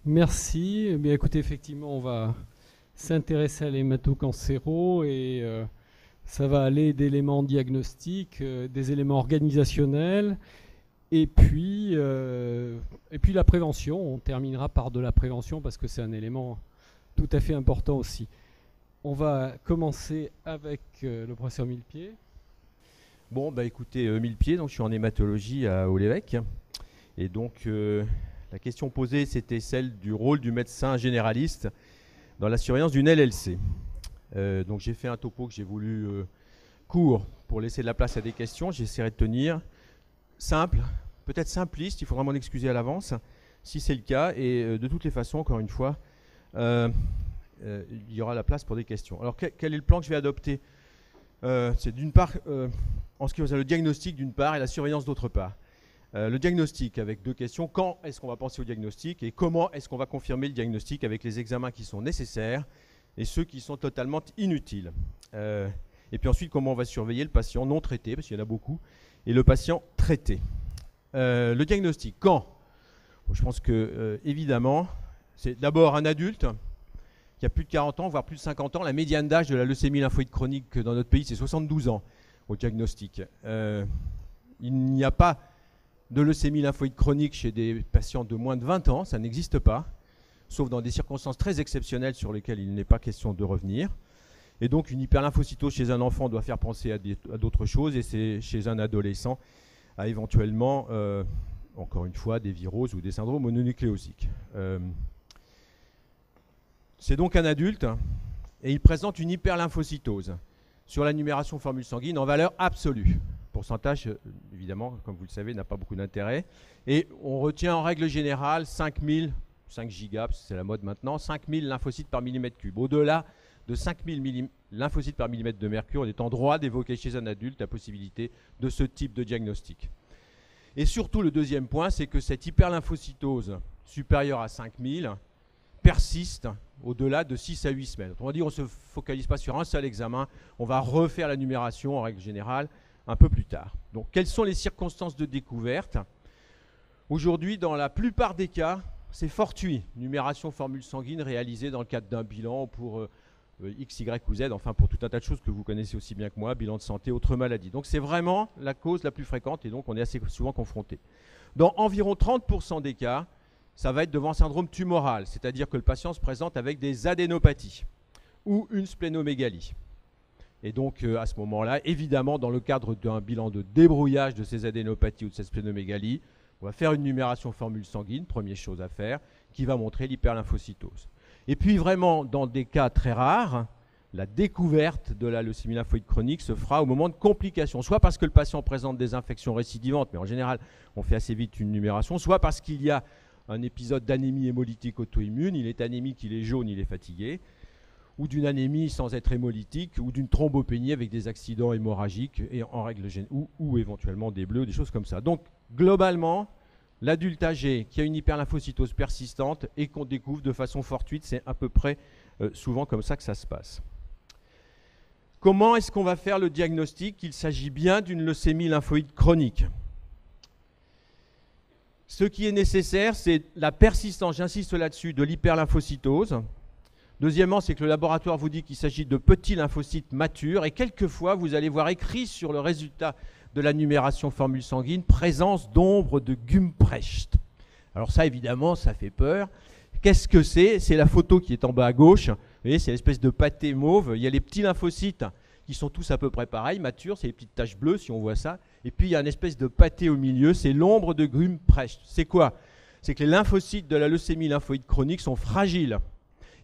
Merci. Eh bien, écoutez, effectivement, on va s'intéresser à l'hématocancéro et ça va aller d'éléments diagnostiques, des éléments organisationnels et puis la prévention. On terminera par de la prévention parce que c'est un élément tout à fait important aussi. On va commencer avec le professeur Millepied. Bon, bah écoutez, Millepied, donc je suis en hématologie à Haut-l'Évêque. Et donc, la question posée, c'était celle du rôle du médecin généraliste dans la surveillance d'une LLC. Donc j'ai fait un topo que j'ai voulu court pour laisser de la place à des questions. J'essaierai de tenir simple, peut-être simpliste, il faudra m'en excuser à l'avance si c'est le cas. Et de toutes les façons, encore une fois, il y aura la place pour des questions. Alors quel est le plan que je vais adopter? C'est d'une part, en ce qui concerne le diagnostic d'une part et la surveillance d'autre part. Le diagnostic avec deux questions. Quand est-ce qu'on va penser au diagnostic et comment est-ce qu'on va confirmer le diagnostic avec les examens qui sont nécessaires et ceux qui sont totalement inutiles. Et puis ensuite, comment on va surveiller le patient non traité, parce qu'il y en a beaucoup, et le patient traité. Le diagnostic, quand? Je pense que, évidemment, c'est d'abord un adulte qui a plus de 40 ans, voire plus de 50 ans. La médiane d'âge de la leucémie lymphoïde chronique dans notre pays, c'est 72 ans au diagnostic. Il n'y a pas de leucémie lymphoïde chronique chez des patients de moins de 20 ans, ça n'existe pas, sauf dans des circonstances très exceptionnelles sur lesquelles il n'est pas question de revenir. Et donc une hyperlymphocytose chez un enfant doit faire penser à d'autres choses, et c'est chez un adolescent à éventuellement, encore une fois, des viroses ou des syndromes mononucléosiques. C'est donc un adulte, et il présente une hyperlymphocytose sur la numération formule sanguine en valeur absolue. Pourcentage, évidemment, comme vous le savez, n'a pas beaucoup d'intérêt. Et on retient en règle générale 5000, 5 gigas, c'est la mode maintenant, 5000 lymphocytes par millimètre cube. Au-delà de 5000 lymphocytes par millimètre de mercure, on est en droit d'évoquer chez un adulte la possibilité de ce type de diagnostic. Et surtout, le deuxième point, c'est que cette hyperlymphocytose supérieure à 5000 persiste au-delà de 6 à 8 semaines. Autrement dit, on ne se focalise pas sur un seul examen, on va refaire la numération en règle générale un peu plus tard. Donc, quelles sont les circonstances de découverte? Aujourd'hui, dans la plupart des cas, c'est fortuit. Numération formule sanguine réalisée dans le cadre d'un bilan pour X, Y ou Z, enfin pour tout un tas de choses que vous connaissez aussi bien que moi, bilan de santé, autres maladies. Donc, c'est vraiment la cause la plus fréquente et donc on est assez souvent confronté. Dans environ 30% des cas, ça va être devant un syndrome tumoral, c'est-à-dire que le patient se présente avec des adénopathies ou une splénomégalie. Et donc, à ce moment-là, évidemment, dans le cadre d'un bilan de débrouillage de ces adénopathies ou de cette splénomégalie, on va faire une numération formule sanguine, première chose à faire, qui va montrer l'hyperlymphocytose. Et puis, vraiment, dans des cas très rares, la découverte de la leucémie lymphoïde chronique se fera au moment de complications, soit parce que le patient présente des infections récidivantes, mais en général, on fait assez vite une numération, soit parce qu'il y a un épisode d'anémie hémolytique auto-immune, il est anémique, il est jaune, il est fatigué, ou d'une anémie sans être hémolytique, ou d'une thrombopénie avec des accidents hémorragiques, et en règle générale, ou éventuellement des bleus, des choses comme ça. Donc, globalement, l'adulte âgé qui a une hyperlymphocytose persistante et qu'on découvre de façon fortuite, c'est à peu près souvent comme ça que ça se passe. Comment est-ce qu'on va faire le diagnostic qu'il s'agit bien d'une leucémie lymphoïde chronique? Ce qui est nécessaire, c'est la persistance, j'insiste là-dessus, de l'hyperlymphocytose. Deuxièmement, c'est que le laboratoire vous dit qu'il s'agit de petits lymphocytes matures et quelquefois, vous allez voir écrit sur le résultat de la numération formule sanguine, présence d'ombre de Gumprecht. Alors ça, évidemment, ça fait peur. Qu'est-ce que c'est? C'est la photo qui est en bas à gauche. Vous voyez, c'est l'espèce de pâté mauve. Il y a les petits lymphocytes qui sont tous à peu près pareils, matures, c'est les petites taches bleues, si on voit ça. Et puis, il y a une espèce de pâté au milieu, c'est l'ombre de Gumprecht. C'est quoi? C'est que les lymphocytes de la leucémie lymphoïde chronique sont fragiles.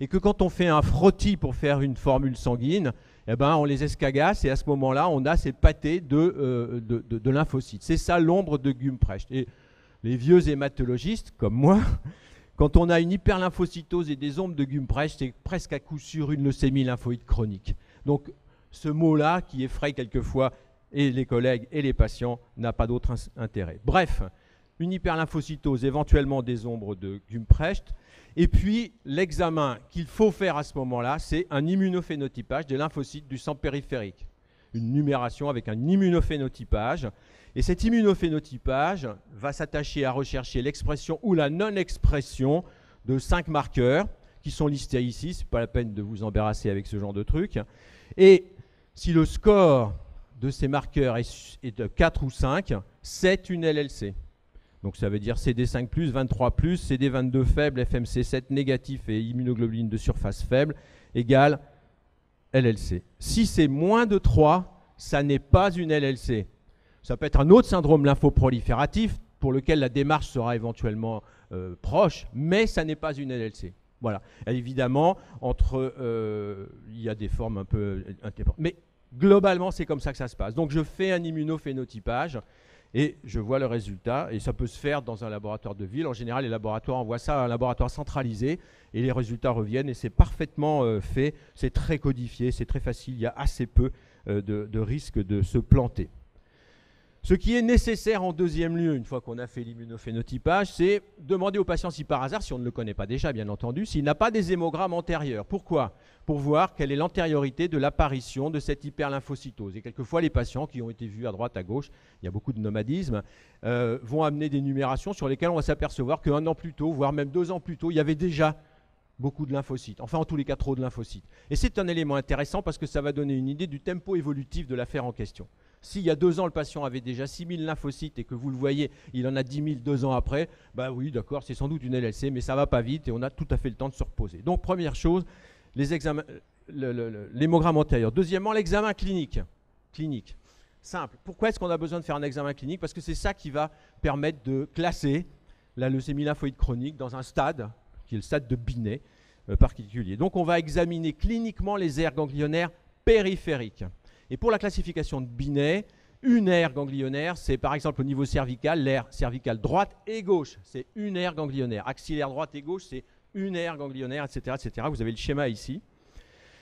Et que quand on fait un frottis pour faire une formule sanguine, eh ben, on les escagasse et à ce moment-là, on a ces pâtés de lymphocytes. C'est ça l'ombre de Gumprecht. Et les vieux hématologistes, comme moi, quand on a une hyperlymphocytose et des ombres de Gumprecht, c'est presque à coup sûr une leucémie lymphoïde chronique. Donc, ce mot-là, qui effraie quelquefois et les collègues et les patients, n'a pas d'autre intérêt. Bref, une hyperlymphocytose, éventuellement des ombres de Gumprecht. Et puis, l'examen qu'il faut faire à ce moment-là, c'est un immunophénotypage des lymphocytes du sang périphérique. Une numération avec un immunophénotypage. Et cet immunophénotypage va s'attacher à rechercher l'expression ou la non-expression de 5 marqueurs qui sont listés ici. Ce n'est pas la peine de vous embarrasser avec ce genre de truc. Et si le score de ces marqueurs est de 4 ou 5, c'est une LLC. Donc ça veut dire CD5+, 23+, CD22 faible, FMC7 négatif et immunoglobuline de surface faible égale LLC. Si c'est moins de 3, ça n'est pas une LLC. Ça peut être un autre syndrome lymphoprolifératif pour lequel la démarche sera éventuellement proche, mais ça n'est pas une LLC. Voilà. Et évidemment, il y a des formes un peu indépendantes. Mais globalement, c'est comme ça que ça se passe. Donc je fais un immunophénotypage et je vois le résultat. Et ça peut se faire dans un laboratoire de ville. En général, les laboratoires envoient ça à un laboratoire centralisé et les résultats reviennent. Et c'est parfaitement fait. C'est très codifié, c'est très facile. Il y a assez peu de risque de se planter. Ce qui est nécessaire en deuxième lieu, une fois qu'on a fait l'immunophénotypage, c'est demander au patient si par hasard, si on ne le connaît pas déjà bien entendu, s'il n'a pas des hémogrammes antérieurs. Pourquoi? Pour voir quelle est l'antériorité de l'apparition de cette hyperlymphocytose. Et quelquefois, les patients qui ont été vus à droite, à gauche, il y a beaucoup de nomadisme, vont amener des numérations sur lesquelles on va s'apercevoir qu'un an plus tôt, voire même 2 ans plus tôt, il y avait déjà beaucoup de lymphocytes. Enfin, en tous les cas, trop de lymphocytes. Et c'est un élément intéressant parce que ça va donner une idée du tempo évolutif de l'affaire en question. S'il y a 2 ans, le patient avait déjà 6000 lymphocytes et que vous le voyez, il en a 10 000 2 ans après, bah oui, d'accord, c'est sans doute une LLC, mais ça ne va pas vite et on a tout à fait le temps de se reposer. Donc, première chose, l'hémogramme antérieur. Deuxièmement, l'examen clinique. Simple. Pourquoi est-ce qu'on a besoin de faire un examen clinique? Parce que c'est ça qui va permettre de classer la leucémie lymphoïde chronique dans un stade, qui est le stade de Binet particulier. Donc, on va examiner cliniquement les aires ganglionnaires périphériques. Et pour la classification de Binet, une aire ganglionnaire, c'est par exemple au niveau cervical, l'aire cervicale droite et gauche, c'est une aire ganglionnaire. Axillaire droite et gauche, c'est une aire ganglionnaire, etc., etc. Vous avez le schéma ici.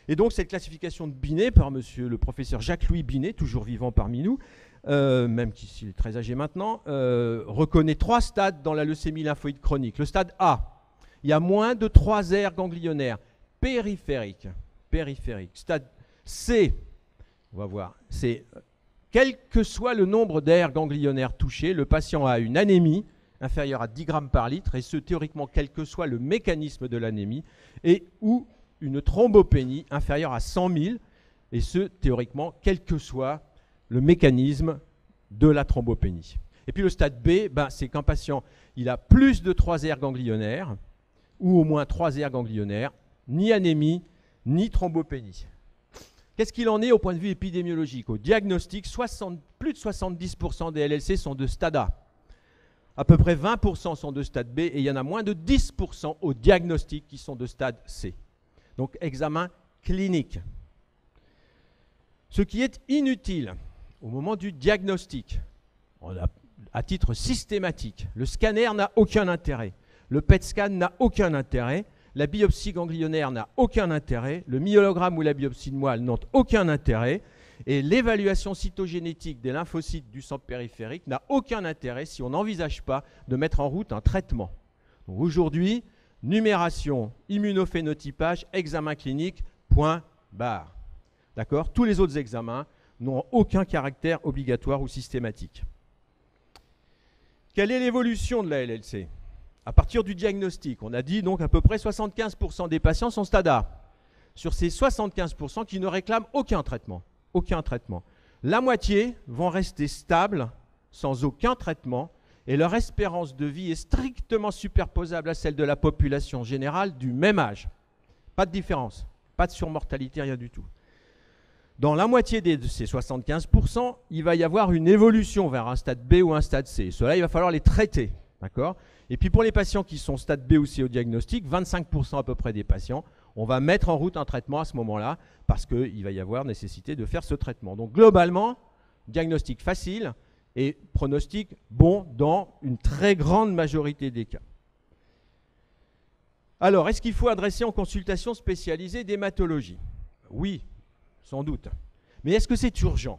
Et donc cette classification de Binet par monsieur le professeur Jacques-Louis Binet, toujours vivant parmi nous, même s'il est très âgé maintenant, reconnaît 3 stades dans la leucémie lymphoïde chronique. Le stade A, il y a moins de 3 aires ganglionnaires périphériques. Stade C, on va voir, c'est quel que soit le nombre d'aires ganglionnaires touchées, le patient a une anémie inférieure à 10 grammes par litre, et ce théoriquement quel que soit le mécanisme de l'anémie, et ou une thrombopénie inférieure à 100 000, et ce théoriquement quel que soit le mécanisme de la thrombopénie. Et puis le stade B, c'est qu'un patient il a plus de 3 aires ganglionnaires, ou au moins 3 aires ganglionnaires, ni anémie, ni thrombopénie. Qu'est-ce qu'il en est au point de vue épidémiologique? Au diagnostic, plus de 70% des LLC sont de stade A. À peu près 20% sont de stade B et il y en a moins de 10% au diagnostic qui sont de stade C. Donc, examen clinique. Ce qui est inutile au moment du diagnostic, à titre systématique, le scanner n'a aucun intérêt, le PET scan n'a aucun intérêt, la biopsie ganglionnaire n'a aucun intérêt, le myélogramme ou la biopsie de moelle n'ont aucun intérêt, et l'évaluation cytogénétique des lymphocytes du sang périphérique n'a aucun intérêt si on n'envisage pas de mettre en route un traitement. Aujourd'hui, numération, immunophénotypage, examen clinique, point barre. D'accord? Tous les autres examens n'ont aucun caractère obligatoire ou systématique. Quelle est l'évolution de la LLC? À partir du diagnostic, on a dit donc à peu près 75% des patients sont stade A. Sur ces 75% qui ne réclament aucun traitement, la moitié vont rester stables sans aucun traitement et leur espérance de vie est strictement superposable à celle de la population générale du même âge. Pas de différence, pas de surmortalité, rien du tout. Dans la moitié de ces 75%, il va y avoir une évolution vers un stade B ou un stade C. Cela, il va falloir les traiter. D'accord ? Et puis pour les patients qui sont stade B ou C au diagnostic, 25% à peu près des patients, on va mettre en route un traitement à ce moment-là parce qu'il va y avoir nécessité de faire ce traitement. Donc globalement, diagnostic facile et pronostic bon dans une très grande majorité des cas. Alors, est-ce qu'il faut adresser en consultation spécialisée d'hématologie? Oui, sans doute. Mais est-ce que c'est urgent?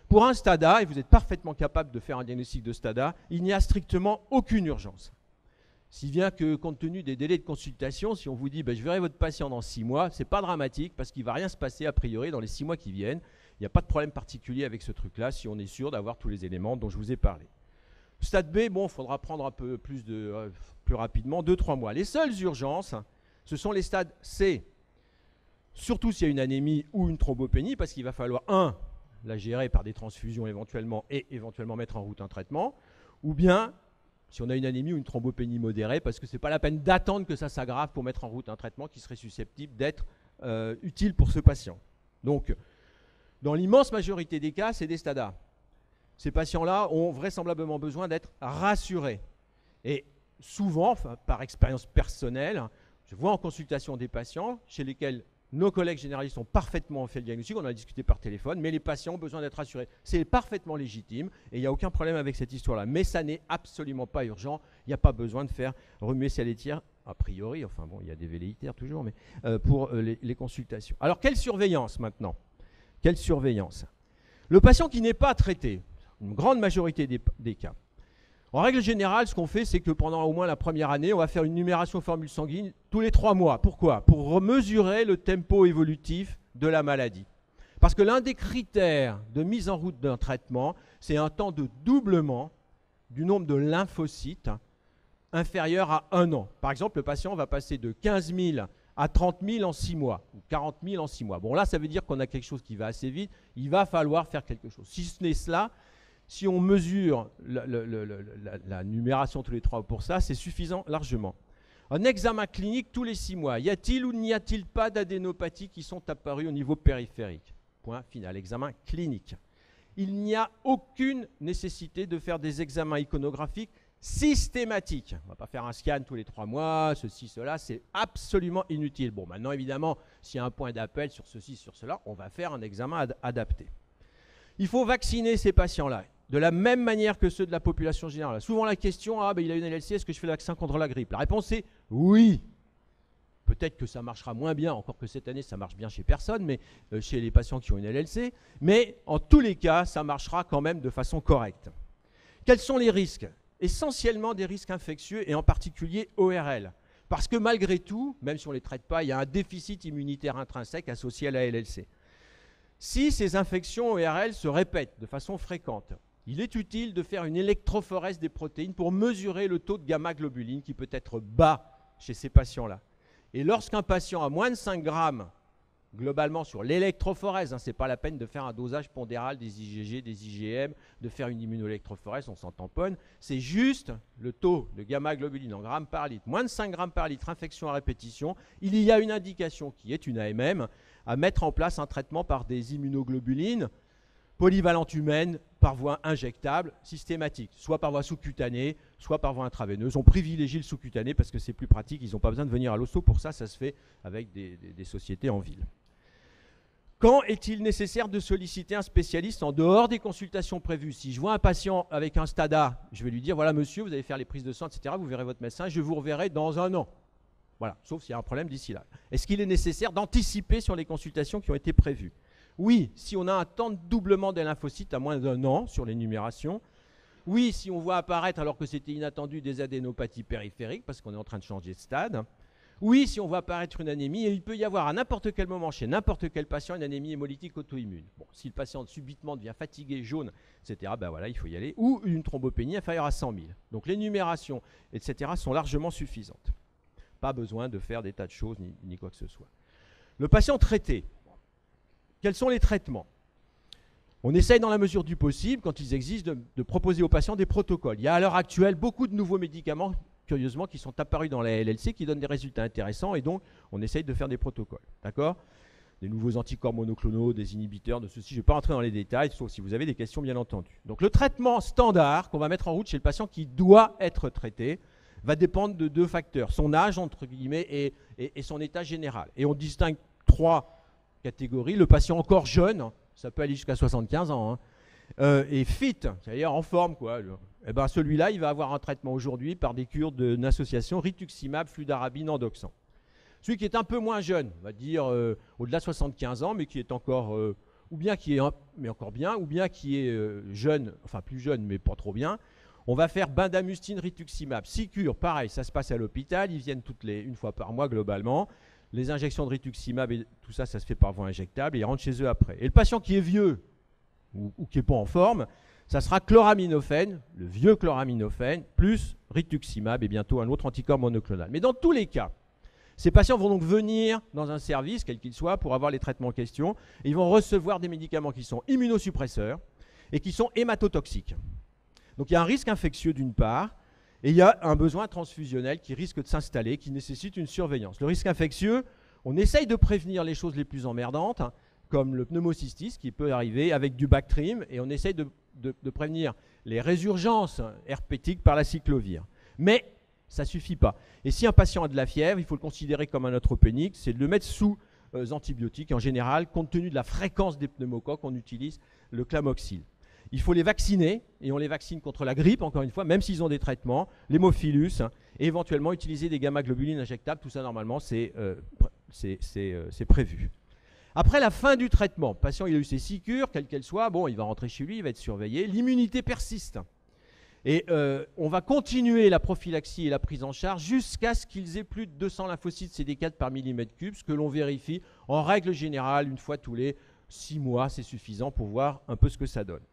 Pour un stade A, et vous êtes parfaitement capable de faire un diagnostic de stade A, il n'y a strictement aucune urgence. Si bien que, compte tenu des délais de consultation, si on vous dit je verrai votre patient dans 6 mois, ce n'est pas dramatique parce qu'il ne va rien se passer a priori dans les 6 mois qui viennent. Il n'y a pas de problème particulier avec ce truc-là si on est sûr d'avoir tous les éléments dont je vous ai parlé. Stade B, bon, il faudra prendre un peu plus rapidement, 2-3 mois. Les seules urgences, ce sont les stades C. Surtout s'il y a une anémie ou une thrombopénie, parce qu'il va falloir, la gérer par des transfusions éventuellement et éventuellement mettre en route un traitement, ou bien si on a une anémie ou une thrombopénie modérée, parce que ce n'est pas la peine d'attendre que ça s'aggrave pour mettre en route un traitement qui serait susceptible d'être utile pour ce patient. Donc, dans l'immense majorité des cas, c'est des stades A. Ces patients-là ont vraisemblablement besoin d'être rassurés. Et souvent, par expérience personnelle, je vois en consultation des patients chez lesquels nos collègues généralistes ont parfaitement fait le diagnostic, on en a discuté par téléphone, mais les patients ont besoin d'être rassurés. C'est parfaitement légitime et il n'y a aucun problème avec cette histoire-là. Mais ça n'est absolument pas urgent. Il n'y a pas besoin de faire remuer sa laitière, a priori, enfin bon, il y a des velléitaires toujours, mais pour les consultations. Alors, quelle surveillance maintenant? Quelle surveillance? Le patient qui n'est pas traité, une grande majorité des cas. En règle générale, ce qu'on fait, c'est que pendant au moins la première année, on va faire une numération formule sanguine tous les 3 mois. Pourquoi? Pour mesurer le tempo évolutif de la maladie. Parce que l'un des critères de mise en route d'un traitement, c'est un temps de doublement du nombre de lymphocytes inférieur à 1 an. Par exemple, le patient va passer de 15 000 à 30 000 en 6 mois, ou 40 000 en 6 mois. Bon, là, ça veut dire qu'on a quelque chose qui va assez vite. Il va falloir faire quelque chose. Si ce n'est cela, si on mesure la numération tous les 3 pour ça, c'est suffisant largement. Un examen clinique tous les 6 mois. Y a-t-il ou n'y a-t-il pas d'adénopathies qui sont apparues au niveau périphérique? Point final. Examen clinique. Il n'y a aucune nécessité de faire des examens iconographiques systématiques. On ne va pas faire un scan tous les 3 mois, ceci, cela, c'est absolument inutile. Bon, maintenant, évidemment, s'il y a un point d'appel sur ceci, sur cela, on va faire un examen adapté. Il faut vacciner ces patients-là de la même manière que ceux de la population générale. Souvent la question, il a une LLC, est-ce que je fais le vaccin contre la grippe? La réponse est oui. Peut-être que ça marchera moins bien, encore que cette année ça marche bien chez personne, mais chez les patients qui ont une LLC. Mais en tous les cas, ça marchera quand même de façon correcte. Quels sont les risques? Essentiellement des risques infectieux et en particulier ORL. Parce que malgré tout, même si on ne les traite pas, il y a un déficit immunitaire intrinsèque associé à la LLC. Si ces infections ORL se répètent de façon fréquente, il est utile de faire une électrophorèse des protéines pour mesurer le taux de gamma-globuline qui peut être bas chez ces patients-là. Et lorsqu'un patient a moins de 5 grammes, globalement sur l'électrophorèse, ce n'est pas la peine de faire un dosage pondéral des IgG, des IgM, de faire une immunoélectrophorèse, on s'en tamponne, c'est juste le taux de gamma-globuline en grammes par litre. Moins de 5 grammes par litre, infection à répétition, il y a une indication qui est une AMM, à mettre en place un traitement par des immunoglobulines polyvalentes humaines par voie injectable systématique, soit par voie sous-cutanée, soit par voie intraveineuse. On privilégie le sous-cutané parce que c'est plus pratique, ils n'ont pas besoin de venir à l'hosto. Pour ça, ça se fait avec des sociétés en ville. Quand est-il nécessaire de solliciter un spécialiste en dehors des consultations prévues? Si je vois un patient avec un stade A, je vais lui dire, voilà monsieur, vous allez faire les prises de sang, etc., vous verrez votre médecin, je vous reverrai dans 1 an. Voilà, sauf s'il y a un problème d'ici là. Est-ce qu'il est nécessaire d'anticiper sur les consultations qui ont été prévues? Oui, si on a un temps de doublement des lymphocytes à moins d'1 an sur les numérations. Oui, si on voit apparaître, alors que c'était inattendu, des adénopathies périphériques, parce qu'on est en train de changer de stade. Oui, si on voit apparaître une anémie, et il peut y avoir à n'importe quel moment chez n'importe quel patient une anémie hémolytique auto-immune. Bon, si le patient subitement devient fatigué, jaune, etc., ben voilà, il faut y aller. Ou une thrombopénie inférieure à 100 000. Donc les numérations, etc., sont largement suffisantes. Pas besoin de faire des tas de choses ni quoi que ce soit. Le patient traité. Quels sont les traitements? On essaye dans la mesure du possible, quand ils existent, de proposer aux patients des protocoles. Il y a à l'heure actuelle beaucoup de nouveaux médicaments, curieusement, qui sont apparus dans la LLC, qui donnent des résultats intéressants, et donc on essaye de faire des protocoles. D'accord? Des nouveaux anticorps monoclonaux, des inhibiteurs de ceci. Je ne vais pas rentrer dans les détails, sauf si vous avez des questions, bien entendu. Donc le traitement standard qu'on va mettre en route chez le patient qui doit être traité va dépendre de 2 facteurs. Son âge, entre guillemets, et son état général. Et on distingue 3 catégories. Le patient encore jeune, ça peut aller jusqu'à 75 ans, et fit, c'est-à-dire en forme, quoi. Et ben celui-là, il va avoir un traitement aujourd'hui par des cures d'une association rituximab, fludarabine, endoxan. Celui qui est un peu moins jeune, on va dire au-delà de 75 ans, mais qui est encore, ou bien qui est mais encore bien, ou bien qui est jeune, enfin plus jeune, mais pas trop bien. On va faire bendamustine, rituximab. 6 cures, pareil, ça se passe à l'hôpital, ils viennent une fois par mois globalement. Les injections de rituximab et tout ça, ça se fait par voie injectable et ils rentrent chez eux après. Et le patient qui est vieux ou qui n'est pas en forme, ça sera chloraminophène, le vieux chloraminophène, plus rituximab et bientôt un autre anticorps monoclonal. Mais dans tous les cas, ces patients vont donc venir dans un service, quel qu'il soit, pour avoir les traitements en question. Et ils vont recevoir des médicaments qui sont immunosuppresseurs et qui sont hématotoxiques. Donc il y a un risque infectieux d'une part, et il y a un besoin transfusionnel qui risque de s'installer, qui nécessite une surveillance. Le risque infectieux, on essaye de prévenir les choses les plus emmerdantes, hein, comme le pneumocystis qui peut arriver avec du Bactrim, et on essaye de prévenir les résurgences herpétiques par la cyclovir. Mais ça ne suffit pas. Et si un patient a de la fièvre, il faut le considérer comme un neutropénique, c'est de le mettre sous antibiotiques. En général, compte tenu de la fréquence des pneumocoques, on utilise le Clamoxyl. Il faut les vacciner, et on les vaccine contre la grippe, encore une fois, même s'ils ont des traitements, l'hémophilus, hein, et éventuellement utiliser des gamma-globulines injectables. Tout ça, normalement, c'est prévu. Après la fin du traitement, le patient il a eu ses 6 cures, quelle qu'elle soit, bon, il va rentrer chez lui, il va être surveillé. L'immunité persiste. Et on va continuer la prophylaxie et la prise en charge jusqu'à ce qu'ils aient plus de 200 lymphocytes CD4 par millimètre cube, ce que l'on vérifie en règle générale une fois tous les 6 mois, c'est suffisant pour voir un peu ce que ça donne.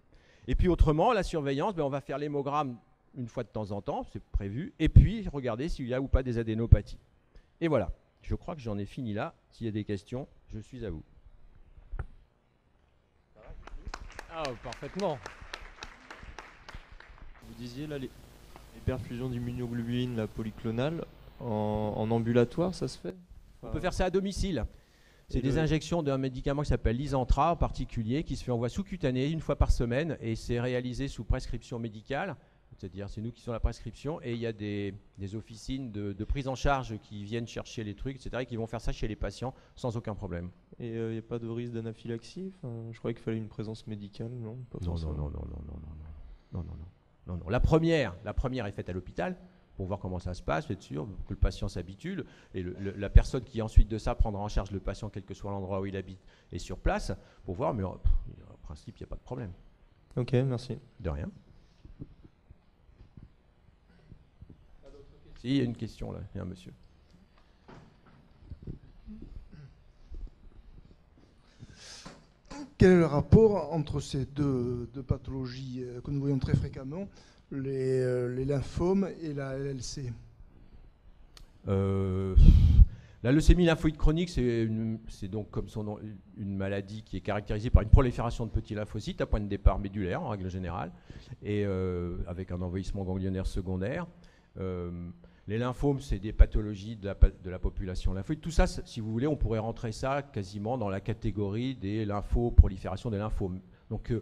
Et puis autrement, la surveillance, on va faire l'hémogramme une fois de temps en temps, c'est prévu, et puis regarder s'il y a ou pas des adénopathies. Et voilà, je crois que j'en ai fini là. S'il y a des questions, je suis à vous. Ah, parfaitement. Vous disiez là les perfusions d'immunoglobulines, la polyclonale, en ambulatoire, ça se fait? On peut faire ça à domicile. C'est des injections d'un médicament qui s'appelle l'Isantra en particulier, qui se fait en voie sous-cutanée une fois par semaine, et c'est réalisé sous prescription médicale, c'est-à-dire c'est nous qui faisons la prescription, et il y a des officines de prise en charge qui viennent chercher les trucs, etc., et qui vont faire ça chez les patients sans aucun problème. Et il n'y a pas de risque d'anaphylaxie? Je croyais qu'il fallait une présence médicale, non? Non. La première est faite à l'hôpital, pour voir comment ça se passe, être sûr que le patient s'habitue. Et la personne qui ensuite de ça prendra en charge le patient, quel que soit l'endroit où il habite, est sur place, pour voir, mais en principe, il n'y a pas de problème. Ok, merci. De rien. Si, il y a une question là, il y a un monsieur. Quel est le rapport entre ces deux pathologies que nous voyons très fréquemment, les lymphomes et la LLC? La leucémie lymphoïde chronique, c'est donc, comme son nom, une maladie qui est caractérisée par une prolifération de petits lymphocytes à point de départ médulaire, en règle générale, et avec un envahissement ganglionnaire secondaire. Les lymphomes, c'est des pathologies de la population lymphoïde. Tout ça, si vous voulez, on pourrait rentrer ça quasiment dans la catégorie des prolifération des lymphomes. Donc,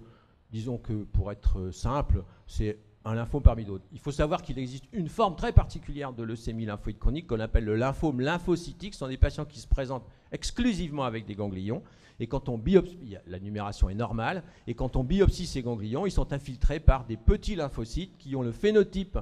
disons que pour être simple, c'est un lymphome parmi d'autres. Il faut savoir qu'il existe une forme très particulière de leucémie lymphoïde chronique qu'on appelle le lymphome lymphocytique. Ce sont des patients qui se présentent exclusivement avec des ganglions. Et quand on biopsie, la numération est normale, et quand on biopsie ces ganglions, ils sont infiltrés par des petits lymphocytes qui ont le phénotype